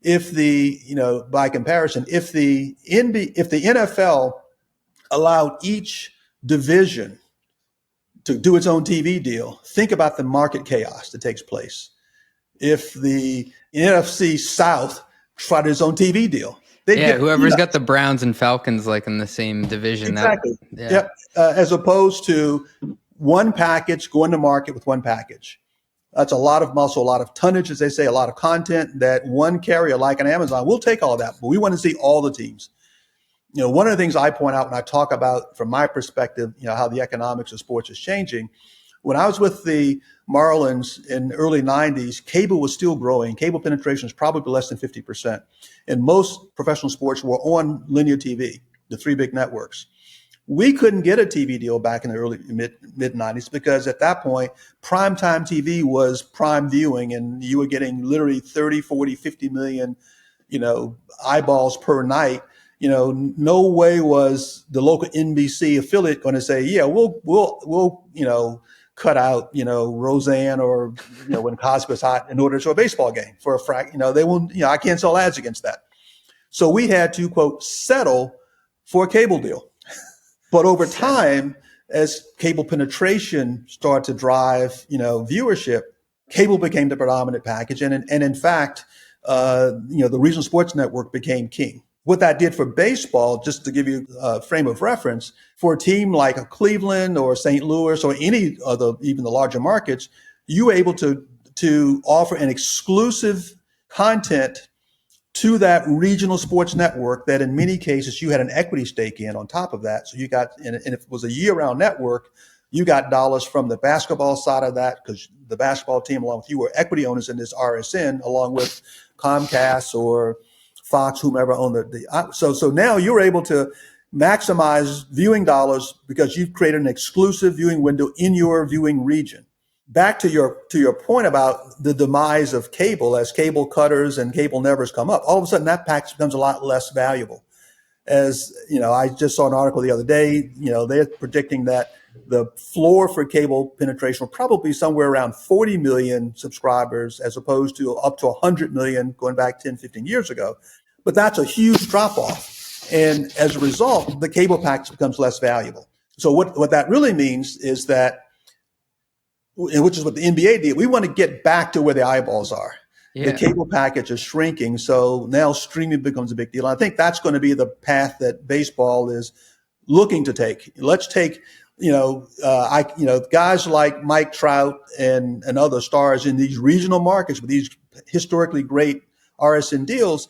by comparison, if the NFL allowed each division to do its own TV deal, think about the market chaos that takes place. If the NFC South tried its own TV deal, whoever's got the Browns and Falcons like in the same division. Exactly. Yep. As opposed to one package, going to market with one package. That's a lot of muscle, a lot of tonnage, as they say, a lot of content that one carrier like an Amazon will take all that, but we want to see all the teams. One of the things I point out when I talk about, from my perspective, how the economics of sports is changing. When I was with the Marlins in the early 90s, cable was still growing. Cable penetration was probably less than 50%. And most professional sports were on linear TV, the three big networks. We couldn't get a TV deal back in the early mid 90s because at that point, primetime TV was prime viewing, and you were getting literally 30, 40, 50 million, eyeballs per night. No way was the local NBC affiliate going to say, yeah, we'll cut out, Roseanne or, when Cosby was hot in order to show a baseball game for a they won't, I can't sell ads against that. So we had to, quote, settle for a cable deal. But over time, as cable penetration started to drive, viewership, cable became the predominant package. And in fact, the regional sports network became king. What that did for baseball, just to give you a frame of reference, for a team like a Cleveland or St. Louis or any other, even the larger markets, you were able to offer an exclusive content to that regional sports network that in many cases you had an equity stake in on top of that. So you got, and if it was a year-round network, you got dollars from the basketball side of that because the basketball team, along with you, were equity owners in this RSN, along with Comcast or Fox, whomever owned so now you're able to maximize viewing dollars because you've created an exclusive viewing window in your viewing region. Back to your point about the demise of cable, as cable cutters and cable nevers come up, all of a sudden that package becomes a lot less valuable. As I just saw an article the other day, they're predicting that the floor for cable penetration will probably be somewhere around 40 million subscribers as opposed to up to 100 million going back 10, 15 years ago. But that's a huge drop off. And as a result, the cable package becomes less valuable. So what that really means is that, which is what the NBA did, we want to get back to where the eyeballs are. Yeah. The cable package is shrinking. So now streaming becomes a big deal. I think that's going to be the path that baseball is looking to take. Let's take, guys like Mike Trout and other stars in these regional markets with these historically great RSN deals,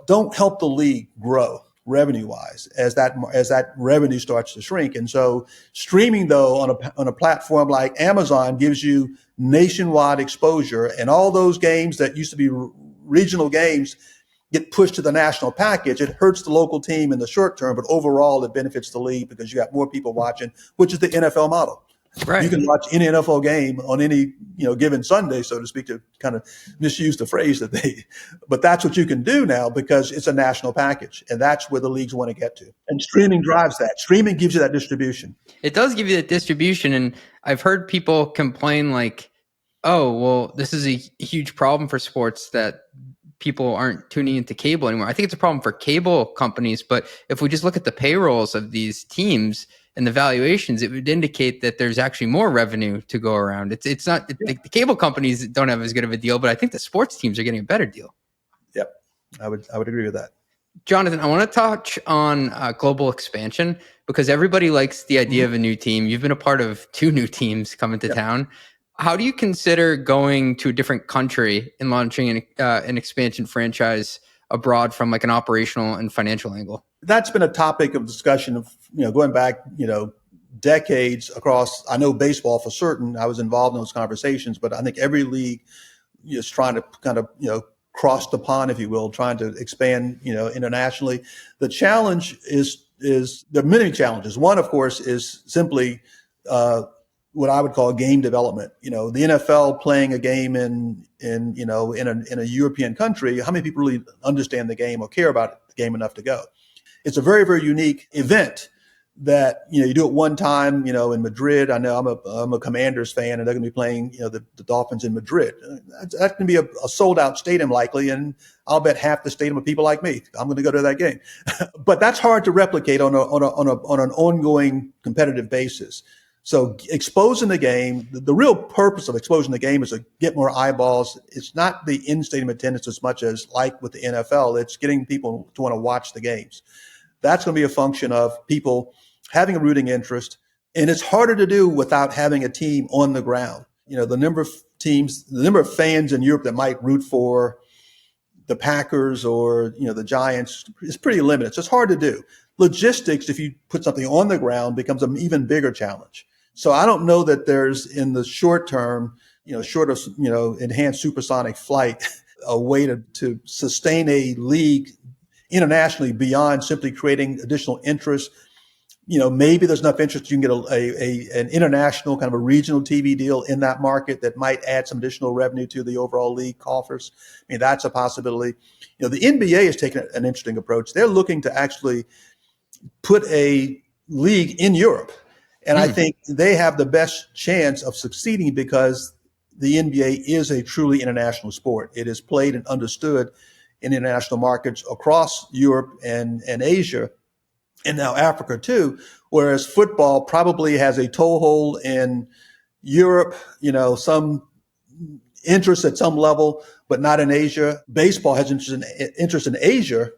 don't help the league grow revenue-wise as that revenue starts to shrink. And so streaming, though, on a platform like Amazon gives you nationwide exposure, and all those games that used to be regional games get pushed to the national package, it hurts the local team in the short term, but overall it benefits the league because you got more people watching, which is the NFL model. Right. You can watch any NFL game on any given Sunday, so to speak, to kind of misuse the phrase but that's what you can do now because it's a national package, and that's where the leagues want to get to. And streaming drives that. Streaming gives you that distribution. It does give you that distribution, and I've heard people complain like, "Oh, well, this is a huge problem for sports that people aren't tuning into cable anymore." I think it's a problem for cable companies, but if we just look at the payrolls of these teams and the valuations, it would indicate that there's actually more revenue to go around. It's not the cable companies don't have as good of a deal, but I think the sports teams are getting a better deal. Yep, I would agree with that. Jonathan, I want to touch on global expansion because everybody likes the idea of a new team. You've been a part of 2 new teams coming to town. How do you consider going to a different country and launching an expansion franchise abroad from like an operational and financial angle? That's been a topic of discussion of, going back, decades across. I know baseball for certain. I was involved in those conversations, but I think every league is trying to kind of, cross the pond, if you will, trying to expand, internationally. The challenge is there are many challenges. One, of course, is simply what I would call game development. The NFL playing a game in a European country, how many people really understand the game or care about the game enough to go? It's a very, very unique event that, you do it one time, in Madrid. I know I'm a Commanders fan, and they're going to be playing, the Dolphins in Madrid. That's going to be a sold out stadium likely, and I'll bet half the stadium of people like me. I'm going to go to that game. But that's hard to replicate on an ongoing competitive basis. So exposing the game, the real purpose of exposing the game is to get more eyeballs. It's not the in-stadium attendance as much as like with the NFL. It's getting people to want to watch the games. That's going to be a function of people having a rooting interest. And it's harder to do without having a team on the ground. The number of teams, the number of fans in Europe that might root for the Packers or, the Giants is pretty limited. So it's hard to do. Logistics, if you put something on the ground, becomes an even bigger challenge. So I don't know that there's in the short term, short of, enhanced supersonic flight, a way to sustain a league internationally beyond simply creating additional interest. Maybe there's enough interest you can get an international kind of a regional TV deal in that market that might add some additional revenue to the overall league coffers. I mean, that's a possibility. The NBA has taken an interesting approach. They're looking to actually put a league in Europe. And I think they have the best chance of succeeding because the NBA is a truly international sport. It is played and understood in international markets across Europe and Asia, and now Africa too, whereas football probably has a toehold in Europe, some interest at some level, but not in Asia. Baseball has interest in Asia,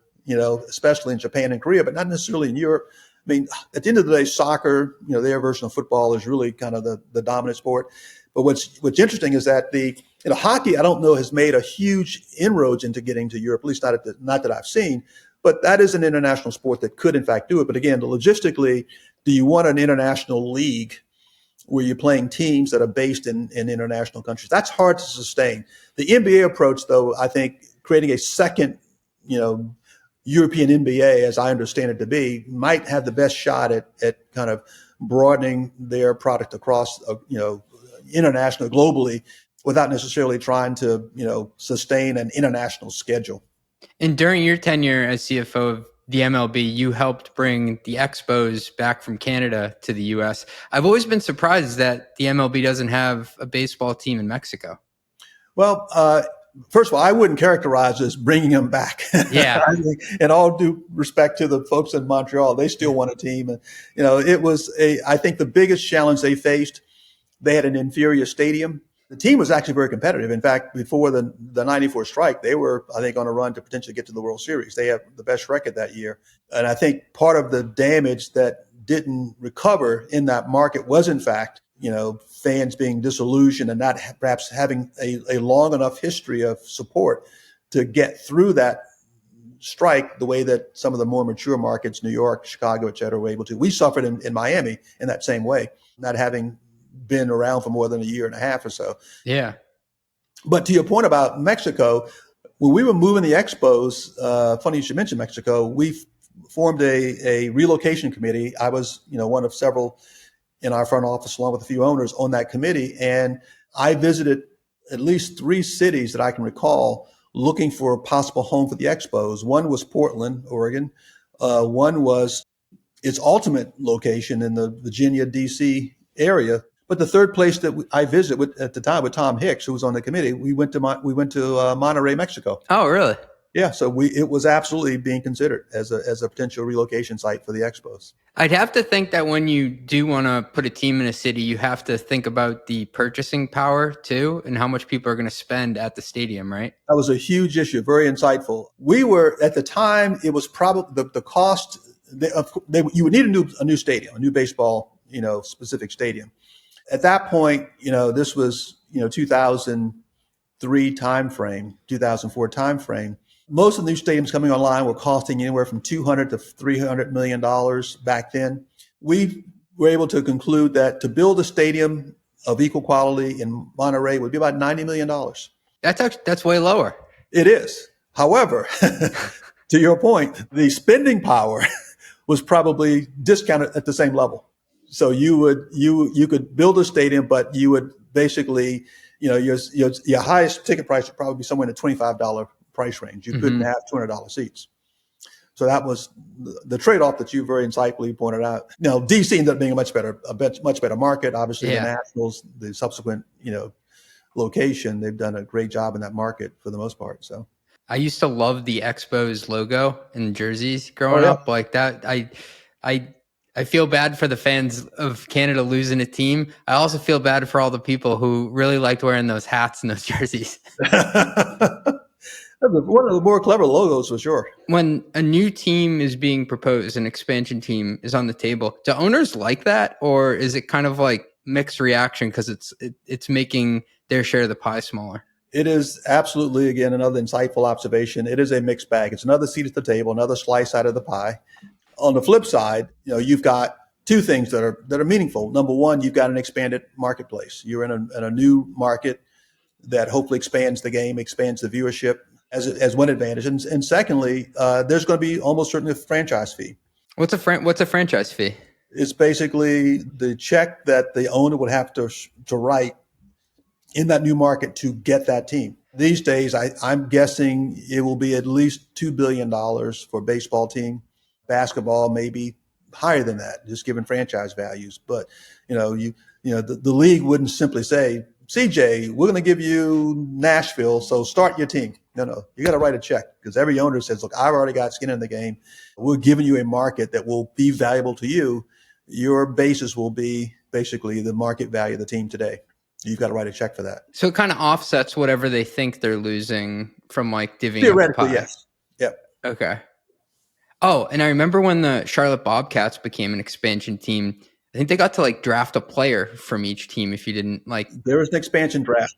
especially in Japan and Korea, but not necessarily in Europe. I mean, at the end of the day, soccer, their version of football is really kind of the dominant sport. But what's interesting is that hockey, I don't know, has made a huge inroads into getting to Europe, at least not that I've seen. But that is an international sport that could, in fact, do it. But again, logistically, do you want an international league where you're playing teams that are based in international countries? That's hard to sustain. The NBA approach, though, I think creating a second, European NBA, as I understand it to be, might have the best shot at kind of broadening their product across, internationally, globally, without necessarily trying to, sustain an international schedule. And during your tenure as CFO of the MLB, you helped bring the Expos back from Canada to the U.S. I've always been surprised that the MLB doesn't have a baseball team in Mexico. Well, first of all, I wouldn't characterize as bringing them back. Yeah. In all due respect to the folks in Montreal, they still want a team. And, it was I think the biggest challenge they faced, they had an inferior stadium. The team was actually very competitive. In fact, before the 94 strike, they were, I think, on a run to potentially get to the World Series. They had the best record that year. And I think part of the damage that didn't recover in that market was, in fact, fans being disillusioned and not perhaps having a long enough history of support to get through that strike the way that some of the more mature markets, New York, Chicago, et cetera, were able to. We suffered in Miami in that same way, not having been around for more than a year and a half or so. Yeah. But to your point about Mexico, When we were moving the Expos, funny you should mention Mexico, we formed a relocation committee. I was, one of several in our front office, along with a few owners on that committee. And I visited at least 3 cities that I can recall looking for a possible home for the Expos. One was Portland, Oregon. One was its ultimate location in the Virginia, D.C. area. But the third place that I visited at the time with Tom Hicks, who was on the committee, we went to Monterrey, Mexico. Oh, really? Yeah, so it was absolutely being considered as a potential relocation site for the Expos. I'd have to think that when you do want to put a team in a city, you have to think about the purchasing power too, and how much people are going to spend at the stadium, right? That was a huge issue, very insightful. We were, at the time, it was probably the cost. You would need a new stadium, a new baseball, specific stadium. At that point, this was 2003 timeframe, 2004 timeframe. Most of the new stadiums coming online were costing anywhere from $200 to $300 million back then. We were able to conclude that to build a stadium of equal quality in Monterrey would be about $90 million. That's way lower. It is. However, to your point, the spending power was probably discounted at the same level. So you could build a stadium, but you would basically, your highest ticket price would probably be somewhere in the $25 price range. You couldn't have $200 seats. So that was the trade-off that you very insightfully pointed out. Now, DC ended up being a much better market. Obviously, the Nationals, the subsequent, location, they've done a great job in that market for the most part. So I used to love the Expos logo in jerseys growing up like that. I feel bad for the fans of Canada losing a team. I also feel bad for all the people who really liked wearing those hats and those jerseys. One of the more clever logos for sure. When a new team is being proposed, an expansion team is on the table, do owners like that? Or is it kind of like mixed reaction because it's making their share of the pie smaller? It is absolutely, again, another insightful observation. It is a mixed bag. It's another seat at the table, another slice out of the pie. On the flip side, you've got 2 things that are meaningful. Number one, you've got an expanded marketplace. You're in a new market that hopefully expands the game, expands the viewership as one advantage. And secondly, there's going to be almost certainly a franchise fee. What's a franchise fee? It's basically the check that the owner would have to write in that new market to get that team. These days, I'm guessing it will be at least $2 billion for a baseball team. Basketball maybe higher than that, just given franchise values. But the league wouldn't simply say, CJ, we're going to give you Nashville, so start your team. No, you got to write a check because every owner says, look, I've already got skin in the game. We're giving you a market that will be valuable to you. Your basis will be basically the market value of the team today. You've got to write a check for that. So it kind of offsets whatever they think they're losing from like divvying theoretically, up the pie. Yes. Yep. Okay. Oh, and I remember when the Charlotte Bobcats became an expansion team, I think they got to like draft a player from each team if you didn't like. There was an expansion draft.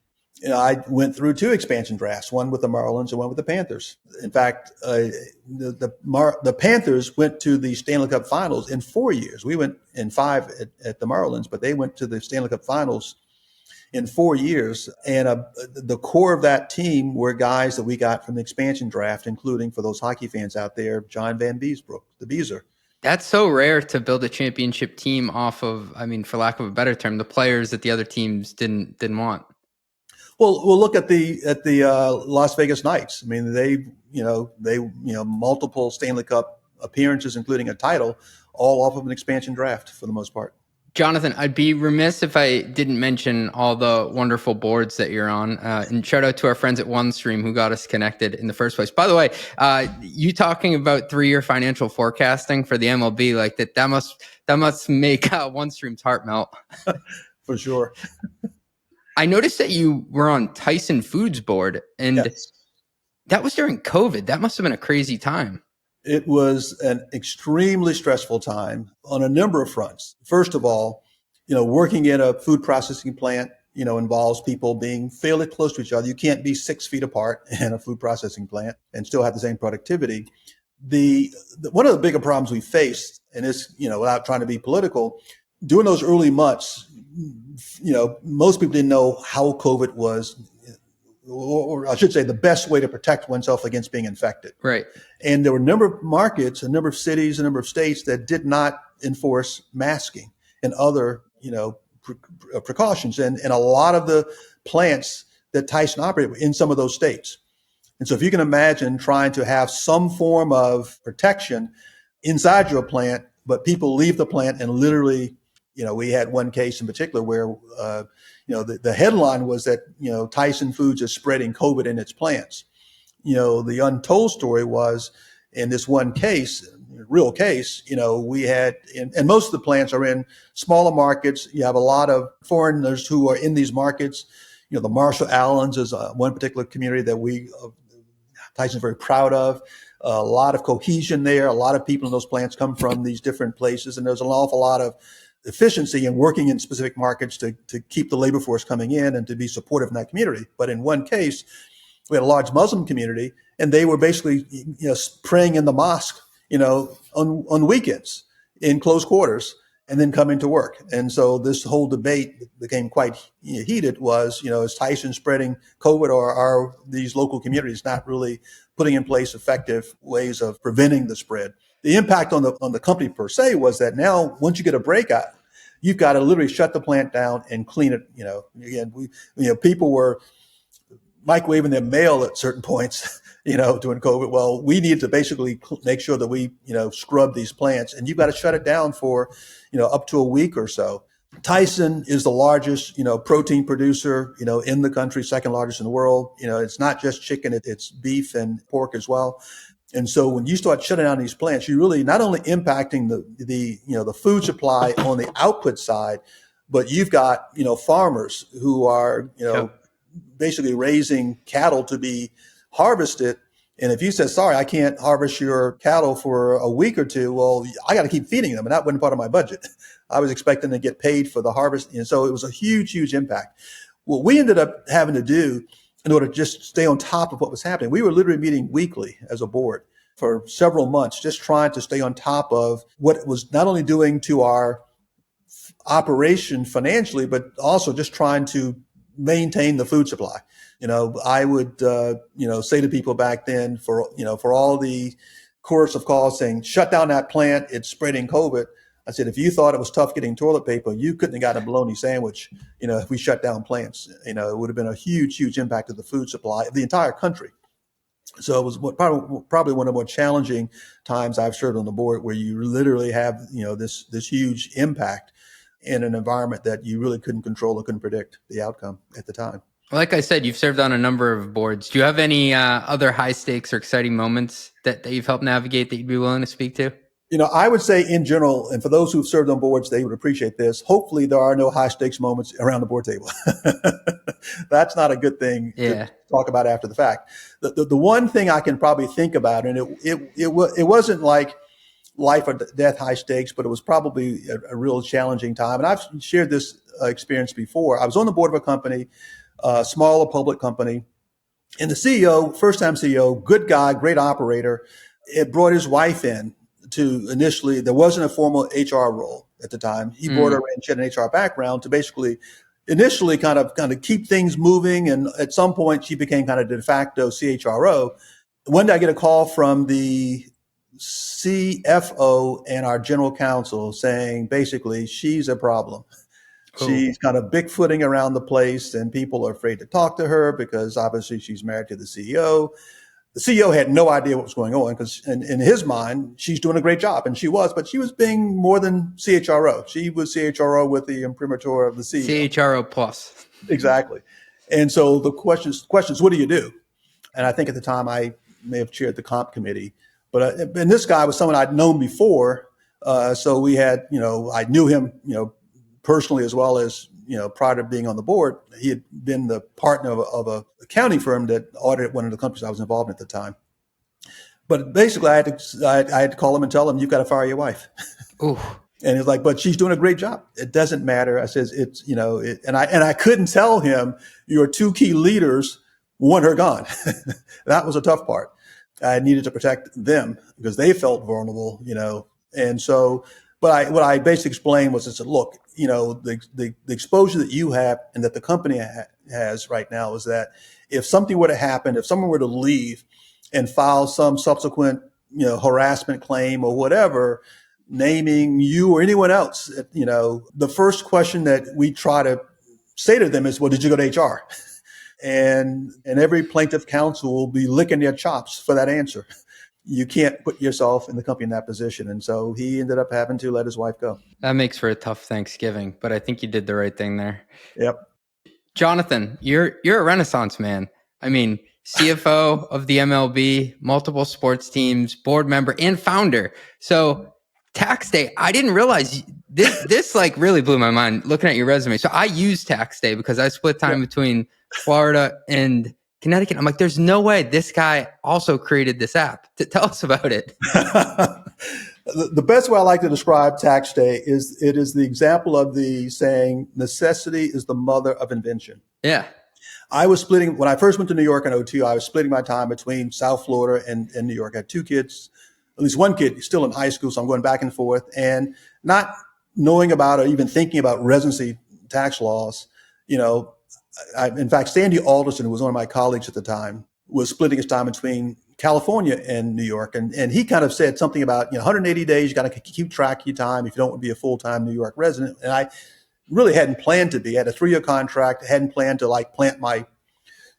I went through 2 expansion drafts, one with the Marlins and one with the Panthers. In fact, the Panthers went to the Stanley Cup Finals in 4 years. We went in 5 at the Marlins, but they went to the Stanley Cup Finals in 4 years. And the core of that team were guys that we got from the expansion draft, including, for those hockey fans out there, John Van Beesbrook, the Beezer. That's so rare to build a championship team off of, for lack of a better term, the players that the other teams didn't want. Well, we'll look at the Las Vegas Knights. They multiple Stanley Cup appearances, including a title, all off of an expansion draft for the most part. Jonathan, I'd be remiss if I didn't mention all the wonderful boards that you're on. And shout out to our friends at OneStream who got us connected in the first place. By the way, you talking about 3-year financial forecasting for the MLB, like that must make OneStream's heart melt. For sure. I noticed that you were on Tyson Foods board, and yes. That was during COVID. That must have been a crazy time. It was an extremely stressful time on a number of fronts. First of all, working in a food processing plant, involves people being fairly close to each other. You can't be 6 feet apart in a food processing plant and still have the same productivity. One of the bigger problems we faced, and this, without trying to be political, during those early months, most people didn't know how COVID was or I should say the best way to protect oneself against being infected. Right. And there were a number of markets, a number of cities, a number of states that did not enforce masking and other, precautions. And a lot of the plants that Tyson operated were in some of those states. And so if you can imagine trying to have some form of protection inside your plant, but people leave the plant and literally, we had one case in particular where, the headline was that, Tyson Foods is spreading COVID in its plants. The untold story was in this one case, real case, we had, and most of the plants are in smaller markets. You have a lot of foreigners who are in these markets. The Marshall Islands is one particular community that Tyson's very proud of. A lot of cohesion there. A lot of people in those plants come from these different places. And there's an awful lot of efficiency in working in specific markets to keep the labor force coming in and to be supportive in that community. But in one case, we had a large Muslim community, and they were basically, praying in the mosque, on weekends in close quarters and then coming to work. And so this whole debate became quite heated was, is Tyson spreading COVID, or are these local communities not really putting in place effective ways of preventing the spread? The impact on the company per se was that now once you get a breakout, you've got to literally shut the plant down and clean it. Again, people were microwaving their mail at certain points, during COVID. Well, we need to basically make sure that we, scrub these plants, and you've got to shut it down for, up to a week or so. Tyson is the largest, protein producer, in the country, second largest in the world. It's not just chicken, it's beef and pork as well. And so when you start shutting down these plants, you're really not only impacting the food supply on the output side, but you've got, farmers who are, basically raising cattle to be harvested. And if you said, sorry, I can't harvest your cattle for a week or two, well, I got to keep feeding them. And that wasn't part of my budget. I was expecting to get paid for the harvest. And so it was a huge, huge impact. What we ended up having to do in order to just stay on top of what was happening, we were literally meeting weekly as a board for several months, just trying to stay on top of what it was not only doing to our operation financially, but also just trying to maintain the food supply. I would, say to people back then for all the chorus of calls saying, shut down that plant, it's spreading COVID. I said, if you thought it was tough getting toilet paper, you couldn't have gotten a bologna sandwich, if we shut down plants. It would have been a huge, huge impact to the food supply of the entire country. So it was probably one of the more challenging times I've served on the board, where you literally have, this huge impact in an environment that you really couldn't control or couldn't predict the outcome at the time. Like I said, you've served on a number of boards. Do you have any other high stakes or exciting moments that you've helped navigate that you'd be willing to speak to? I would say in general, and for those who've served on boards, they would appreciate this. Hopefully there are no high stakes moments around the board table. That's not a good thing to talk about after the fact. The one thing I can probably think about, and it wasn't like life or death high stakes, but it was probably a real challenging time. And I've shared this experience before. I was on the board of a company, a smaller public company, and the CEO, first time CEO, good guy, great operator, it brought his wife in to initially, there wasn't a formal HR role at the time. He brought her in, she had an HR background to basically initially kind of keep things moving. And at some point she became kind of de facto CHRO. One day I get a call from the CFO and our general counsel saying basically she's a problem. Oh. She's kind of bigfooting around the place, and people are afraid to talk to her because obviously she's married to the CEO. The CEO had no idea what was going on because in his mind, she's doing a great job, and she was, but she was being more than CHRO. She was CHRO with the imprimatur of the CEO. CHRO plus. Exactly. And so the questions, what do you do? And I think at the time I may have chaired the comp committee, but and this guy was someone I'd known before. So we had, I knew him, personally, as well as, prior to being on the board. He had been the partner of a accounting firm that audited one of the companies I was involved in at the time. But basically I had to call him and tell him, you've got to fire your wife. Ooh. And he's like, but she's doing a great job. It doesn't matter. I says, it's, and I couldn't tell him your two key leaders want her gone. That was a tough part. I needed to protect them because they felt vulnerable, and so, but what I basically explained was, I said, look, the exposure that you have and that the company has right now is that if something were to happen, if someone were to leave and file some subsequent, harassment claim or whatever, naming you or anyone else, the first question that we try to say to them is, well, did you go to HR? And every plaintiff counsel will be licking their chops for that answer. You can't put yourself in the company in that position. And so he ended up having to let his wife go. That makes for a tough Thanksgiving, but I think you did the right thing there. Yep. Jonathan, you're a Renaissance man. I mean, CFO of the MLB, multiple sports teams, board member, and founder. So TaxDay, I didn't realize this like really blew my mind looking at your resume. So I use TaxDay because I split time between Florida and Connecticut. I'm like, there's no way this guy also created this app. Tell us about it. The best way I like to describe TaxDay is it is the example of the saying, necessity is the mother of invention. Yeah. I was splitting, when I first went to New York in 2002, I was splitting my time between South Florida and New York. I had two kids, at least one kid still in high school, so I'm going back and forth. And not knowing about or even thinking about residency tax laws, in fact, Sandy Alderson, who was one of my colleagues at the time, was splitting his time between California and New York. And he kind of said something about, 180 days, you got to keep track of your time if you don't want to be a full-time New York resident. And I really hadn't planned to be. I had a 3-year contract. I hadn't planned to plant my,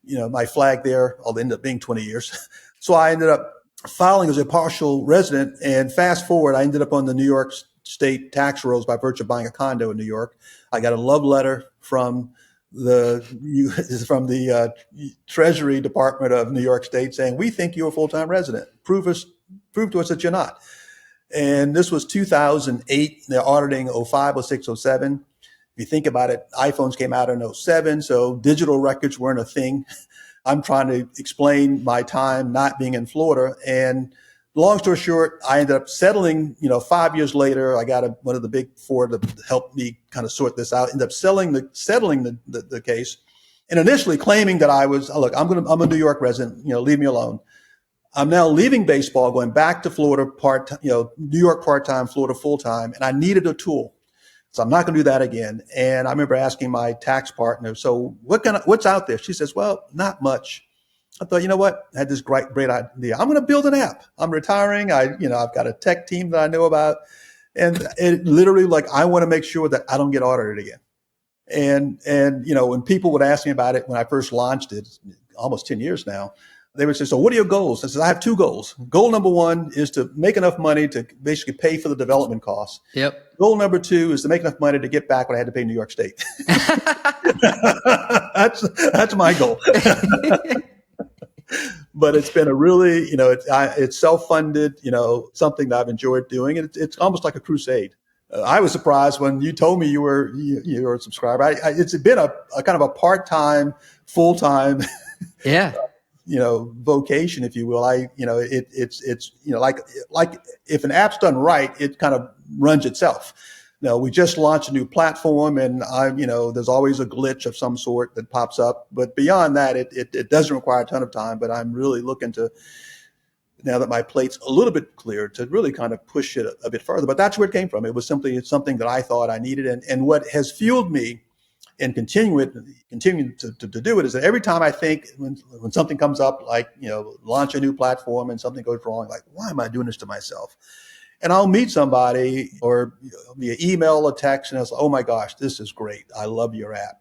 my flag there. I'll end up being 20 years. So I ended up filing as a partial resident. And fast forward, I ended up on the New York State tax rolls by virtue of buying a condo in New York. I got a love letter from the Treasury Department of New York State saying, we think you're a full-time resident. Prove to us that you're not. And this was 2008. They're auditing 05, 06, 07. If you think about it, iPhones came out in 07, so digital records weren't a thing. I'm trying to explain my time not being in Florida. And long story short, I ended up settling, 5 years later. I got one of the big four to help me kind of sort this out, ended up settling the case. And initially claiming that I was, look, I'm a New York resident, leave me alone. I'm now leaving baseball, going back to Florida New York part-time, Florida full-time, and I needed a tool. So I'm not going to do that again. And I remember asking my tax partner, so what's out there? She says, well, not much. I thought, you know what? I had this great idea. I'm going to build an app. I'm retiring. I've got a tech team that I know about. And it literally, I want to make sure that I don't get audited again. And when people would ask me about it when I first launched it, almost 10 years now, they would say, so what are your goals? I said, I have two goals. Goal number one is to make enough money to basically pay for the development costs. Yep. Goal number two is to make enough money to get back what I had to pay New York State. That's my goal. But it's been a really, it's self-funded, something that I've enjoyed doing. And it's almost like a crusade. I was surprised when you told me you were a subscriber. It's been a kind of a part-time, full-time, vocation, if you will. It's like if an app's done right, it kind of runs itself. We just launched a new platform, and there's always a glitch of some sort that pops up. But beyond that, it doesn't require a ton of time. But I'm really looking to, now that my plate's a little bit clear, to really kind of push it a bit further. But that's where it came from. It was simply something that I thought I needed, and what has fueled me and continuing to do it is that every time I think when something comes up, launch a new platform and something goes wrong, why am I doing this to myself? And I'll meet somebody or via email or text, and I'll say, oh my gosh, this is great. I love your app.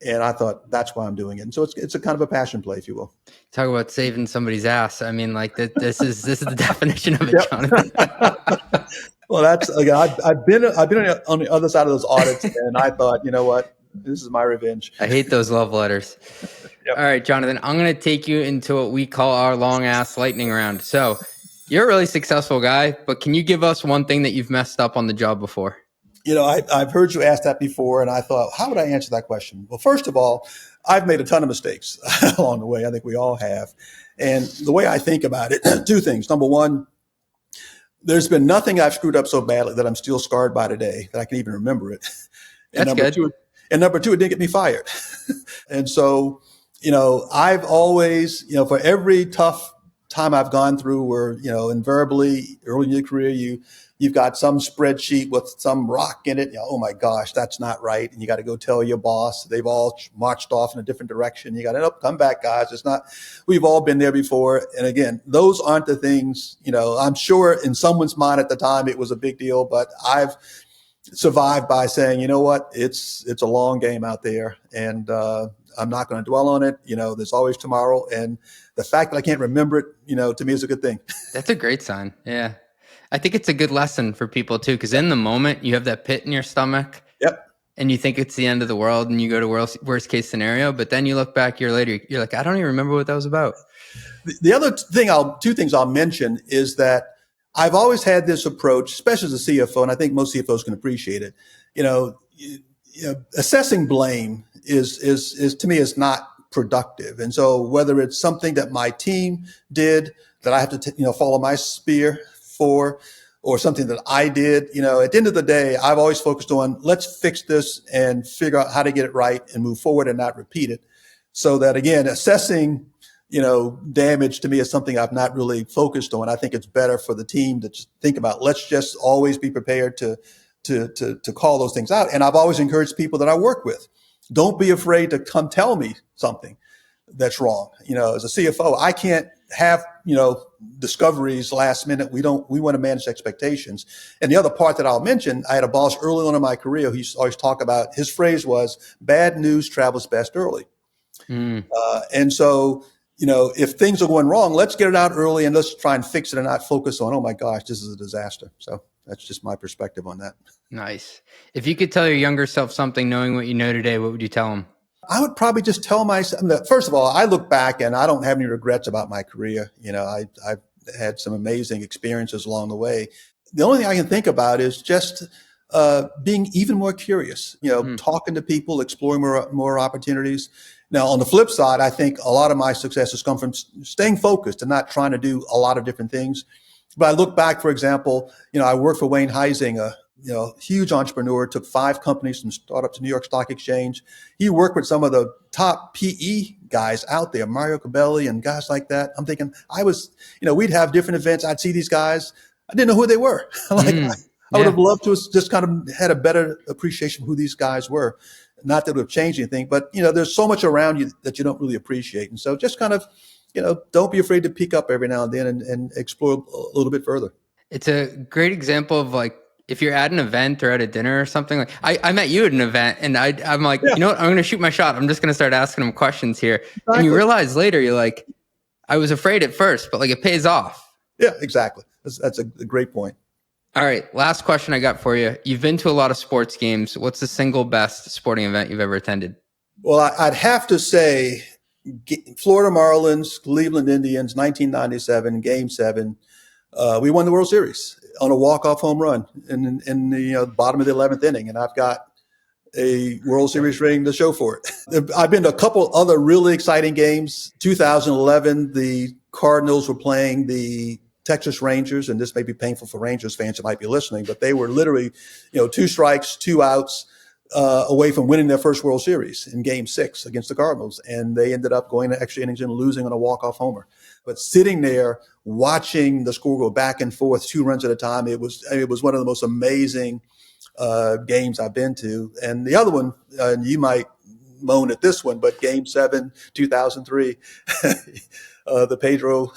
And I thought, that's why I'm doing it. And so it's a kind of a passion play, if you will. Talk about saving somebody's ass. I mean, this is the definition of it, Jonathan. Well, that's, again, I've been on the other side of those audits, and I thought, you know what, this is my revenge. I hate those love letters. Yep. All right, Jonathan, I'm going to take you into what we call our long ass lightning round. So you're a really successful guy, but can you give us one thing that you've messed up on the job before? I've heard you ask that before, and I thought, how would I answer that question? Well, first of all, I've made a ton of mistakes along the way. I think we all have. And the way I think about it, two things. Number one, there's been nothing I've screwed up so badly that I'm still scarred by today that I can even remember it. That's good. Number two, it didn't get me fired. And so, I've always, for every tough time I've gone through where, invariably early in your career, you you've got some spreadsheet with some rock in it. Oh my gosh, that's not right. And you got to go tell your boss. They've all marched off in a different direction. You got to come back, guys. It's not, we've all been there before. And again, those aren't the things, I'm sure in someone's mind at the time it was a big deal, but I've survived by saying, you know what, it's a long game out there, and I'm not going to dwell on it. There's always tomorrow. And the fact that I can't remember it, to me is a good thing. That's a great sign. Yeah. I think it's a good lesson for people too, because in the moment you have that pit in your stomach. Yep. And you think it's the end of the world and you go to worst case scenario, but then you look back year later, you're like, I don't even remember what that was about. The other thing, two things I'll mention is that I've always had this approach, especially as a CFO, and I think most CFOs can appreciate it. Assessing blame is to me is not productive. And so whether it's something that my team did that I have to follow my spear for, or something that I did, at the end of the day, I've always focused on let's fix this and figure out how to get it right and move forward and not repeat it. So that again, assessing damage to me is something I've not really focused on. I think it's better for the team to just think about, let's just always be prepared to call those things out. And I've always encouraged people that I work with, don't be afraid to come tell me something that's wrong. As a CFO, I can't have, discoveries last minute. We want to manage expectations. And the other part that I'll mention, I had a boss early on in my career who used to always talk about, his phrase was, bad news travels best early. And so, if things are going wrong, let's get it out early and let's try and fix it and not focus on, oh my gosh, this is a disaster. So that's just my perspective on that. Nice. If you could tell your younger self something, knowing what you know today, what would you tell him? I would probably just tell myself that, first of all, I look back and I don't have any regrets about my career. I've had some amazing experiences along the way. The only thing I can think about is just being even more curious, talking to people, exploring more opportunities. Now, on the flip side, I think a lot of my success has come from staying focused and not trying to do a lot of different things. But I look back, for example, I worked for Wayne Heising, a huge entrepreneur, took 5 companies from startup to New York Stock Exchange. He worked with some of the top PE guys out there, Mario Cabelli and guys like that. I'm thinking we'd have different events. I'd see these guys. I didn't know who they were. I would have loved to have just kind of had a better appreciation of who these guys were. Not that it would have changed anything, but, there's so much around you that you don't really appreciate. And so just kind of, don't be afraid to peek up every now and then and explore a little bit further. It's a great example of if you're at an event or at a dinner or something, I met you at an event and I'm like, yeah. You know what, I'm going to shoot my shot. I'm just going to start asking them questions here. Exactly. And you realize later, you're like, I was afraid at first, but it pays off. Yeah, exactly. That's a great point. All right. Last question I got for you. You've been to a lot of sports games. What's the single best sporting event you've ever attended? Well, I'd have to say Florida Marlins, Cleveland Indians, 1997, Game 7. We won the World Series on a walk-off home run in the bottom of the 11th inning, and I've got a World Series ring to show for it. I've been to a couple other really exciting games. 2011, the Cardinals were playing the Texas Rangers, and this may be painful for Rangers fans who might be listening, but they were literally, 2 strikes, 2 outs away from winning their first World Series in Game 6 against the Cardinals, and they ended up going to extra innings and losing on a walk-off homer. But sitting there watching the score go back and forth 2 runs at a time, it was one of the most amazing games I've been to. And the other one, and you might moan at this one, but Game 7, 2003, the Pedro.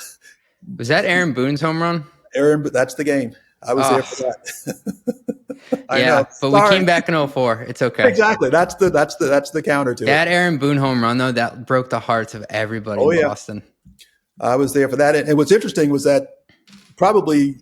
Was that Aaron Boone's home run? That's the game. I was there for that. Yeah, but we came back in 2004. It's okay. Exactly. That's the counter to it. That Aaron Boone home run, though, that broke the hearts of everybody in Boston. I was there for that. And what's interesting was that probably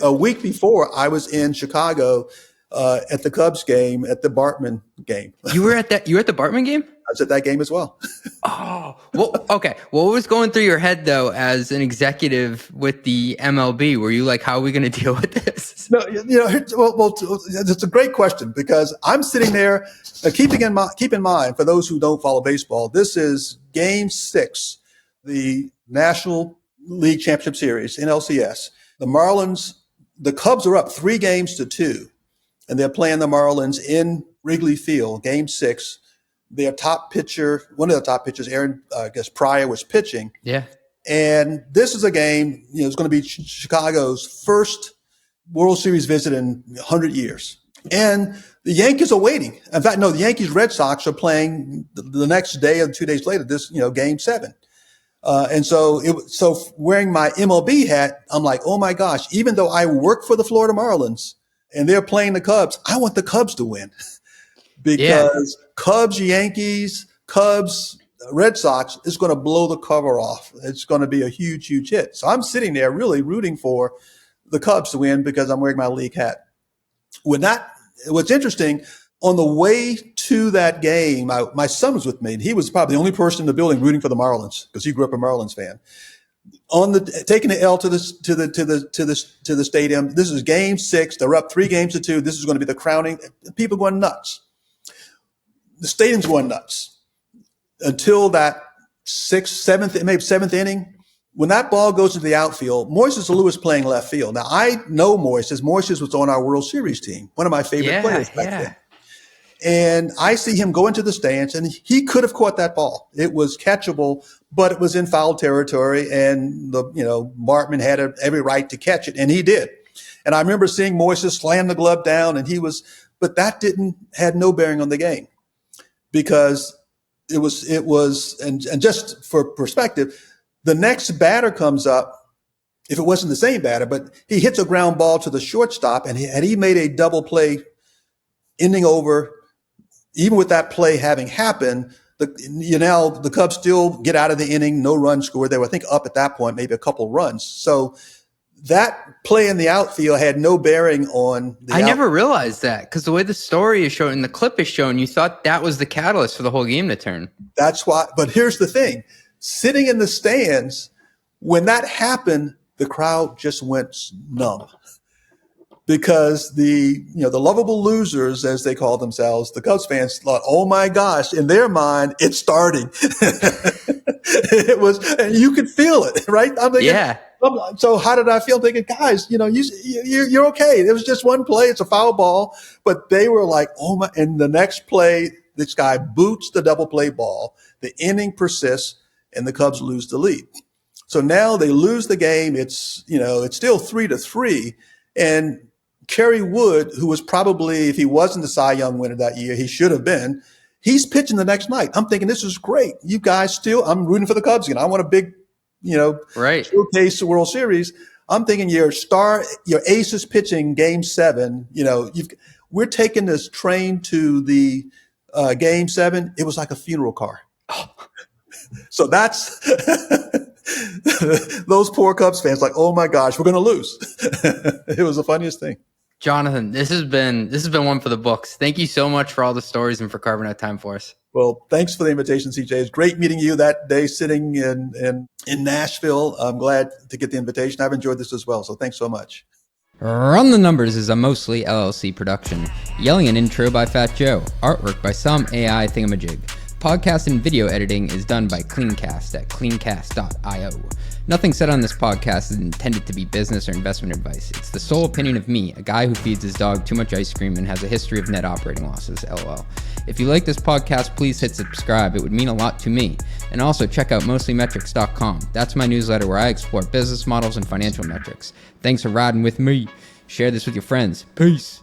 a week before, I was in Chicago at the Cubs game, at the Bartman game. You were at that? You were at the Bartman game? I was at that game as well. Oh, well, okay. What was going through your head though, as an executive with the MLB? Were you like, "How are we going to deal with this?" No, it's a great question, because I'm sitting there, keep in mind for those who don't follow baseball, this is Game 6, the National League Championship Series in LCS. The Cubs are up 3-2, and they're playing the Marlins in Wrigley Field, Game 6. Their top pitcher, one of the top pitchers, Aaron, Pryor, was pitching. Yeah. And this is a game, it's going to be Chicago's first World Series visit in 100 years. And the Yankees are waiting. In fact, no, the Yankees Red Sox are playing the next day or 2 days later, game 7. And so wearing my MLB hat, I'm like, oh my gosh, even though I work for the Florida Marlins and they're playing the Cubs, I want the Cubs to win because Cubs, Yankees, Cubs, Red Sox is going to blow the cover off. It's going to be a huge, huge hit. So I'm sitting there really rooting for the Cubs to win because I'm wearing my league hat. What's interesting, on the way to that game, my son was with me, and he was probably the only person in the building rooting for the Marlins because he grew up a Marlins fan. Taking the L to the stadium. This is game 6. They're up 3-2. This is going to be the crowning. People going nuts. The stadium's going nuts until that 7th inning. When that ball goes into the outfield, Moises Alou is playing left field. Now, I know Moises. Moises was on our World Series team, one of my favorite players back then. And I see him go into the stands, and he could have caught that ball. It was catchable, but it was in foul territory, and Martman had every right to catch it, and he did. And I remember seeing Moises slam the glove down, but that had no bearing on the game because it was, and just for perspective, the next batter comes up, if it wasn't the same batter, but he hits a ground ball to the shortstop, and had he made a double play ending over, even with that play having happened, the Cubs still get out of the inning, no run scored. They were, I think, up at that point, maybe a couple runs. So that play in the outfield had no bearing on the never realized that because the way the story is shown and the clip is shown, you thought that was the catalyst for the whole game to turn. That's why. But here's the thing. Sitting in the stands, when that happened, the crowd just went numb because the lovable losers, as they call themselves, the Cubs fans thought, oh my gosh, in their mind, it's starting. It was, and you could feel it, right? I'm thinking, so how did I feel? I'm thinking, guys, you're okay. It was just one play. It's a foul ball, but they were like, oh my, and the next play, this guy boots the double play ball. The inning persists. And the Cubs lose the lead. So now they lose the game. It's still 3-3. And Kerry Wood, who was probably, if he wasn't the Cy Young winner that year, he should have been. He's pitching the next night. I'm thinking, this is great. You guys I'm rooting for the Cubs again. I want a big, showcase the World Series. I'm thinking your ace is pitching game 7. We're taking this train to the game 7. It was like a funeral car. So that's those poor Cubs fans like, oh my gosh, we're going to lose. It was the funniest thing. Jonathan, this has been one for the books. Thank you so much for all the stories and for carving out time for us. Well, thanks for the invitation, CJ. It's great meeting you that day sitting in Nashville. I'm glad to get the invitation. I've enjoyed this as well. So thanks so much. Run the Numbers is a mostly LLC production. Yelling an intro by Fat Joe. Artwork by some AI thingamajig. Podcast and video editing is done by Cleancast at cleancast.io. Nothing said on this podcast is intended to be business or investment advice. It's the sole opinion of me, a guy who feeds his dog too much ice cream and has a history of net operating losses, LOL. If you like this podcast, please hit subscribe. It would mean a lot to me. And also check out mostlymetrics.com. That's my newsletter where I explore business models and financial metrics. Thanks for riding with me. Share this with your friends. Peace.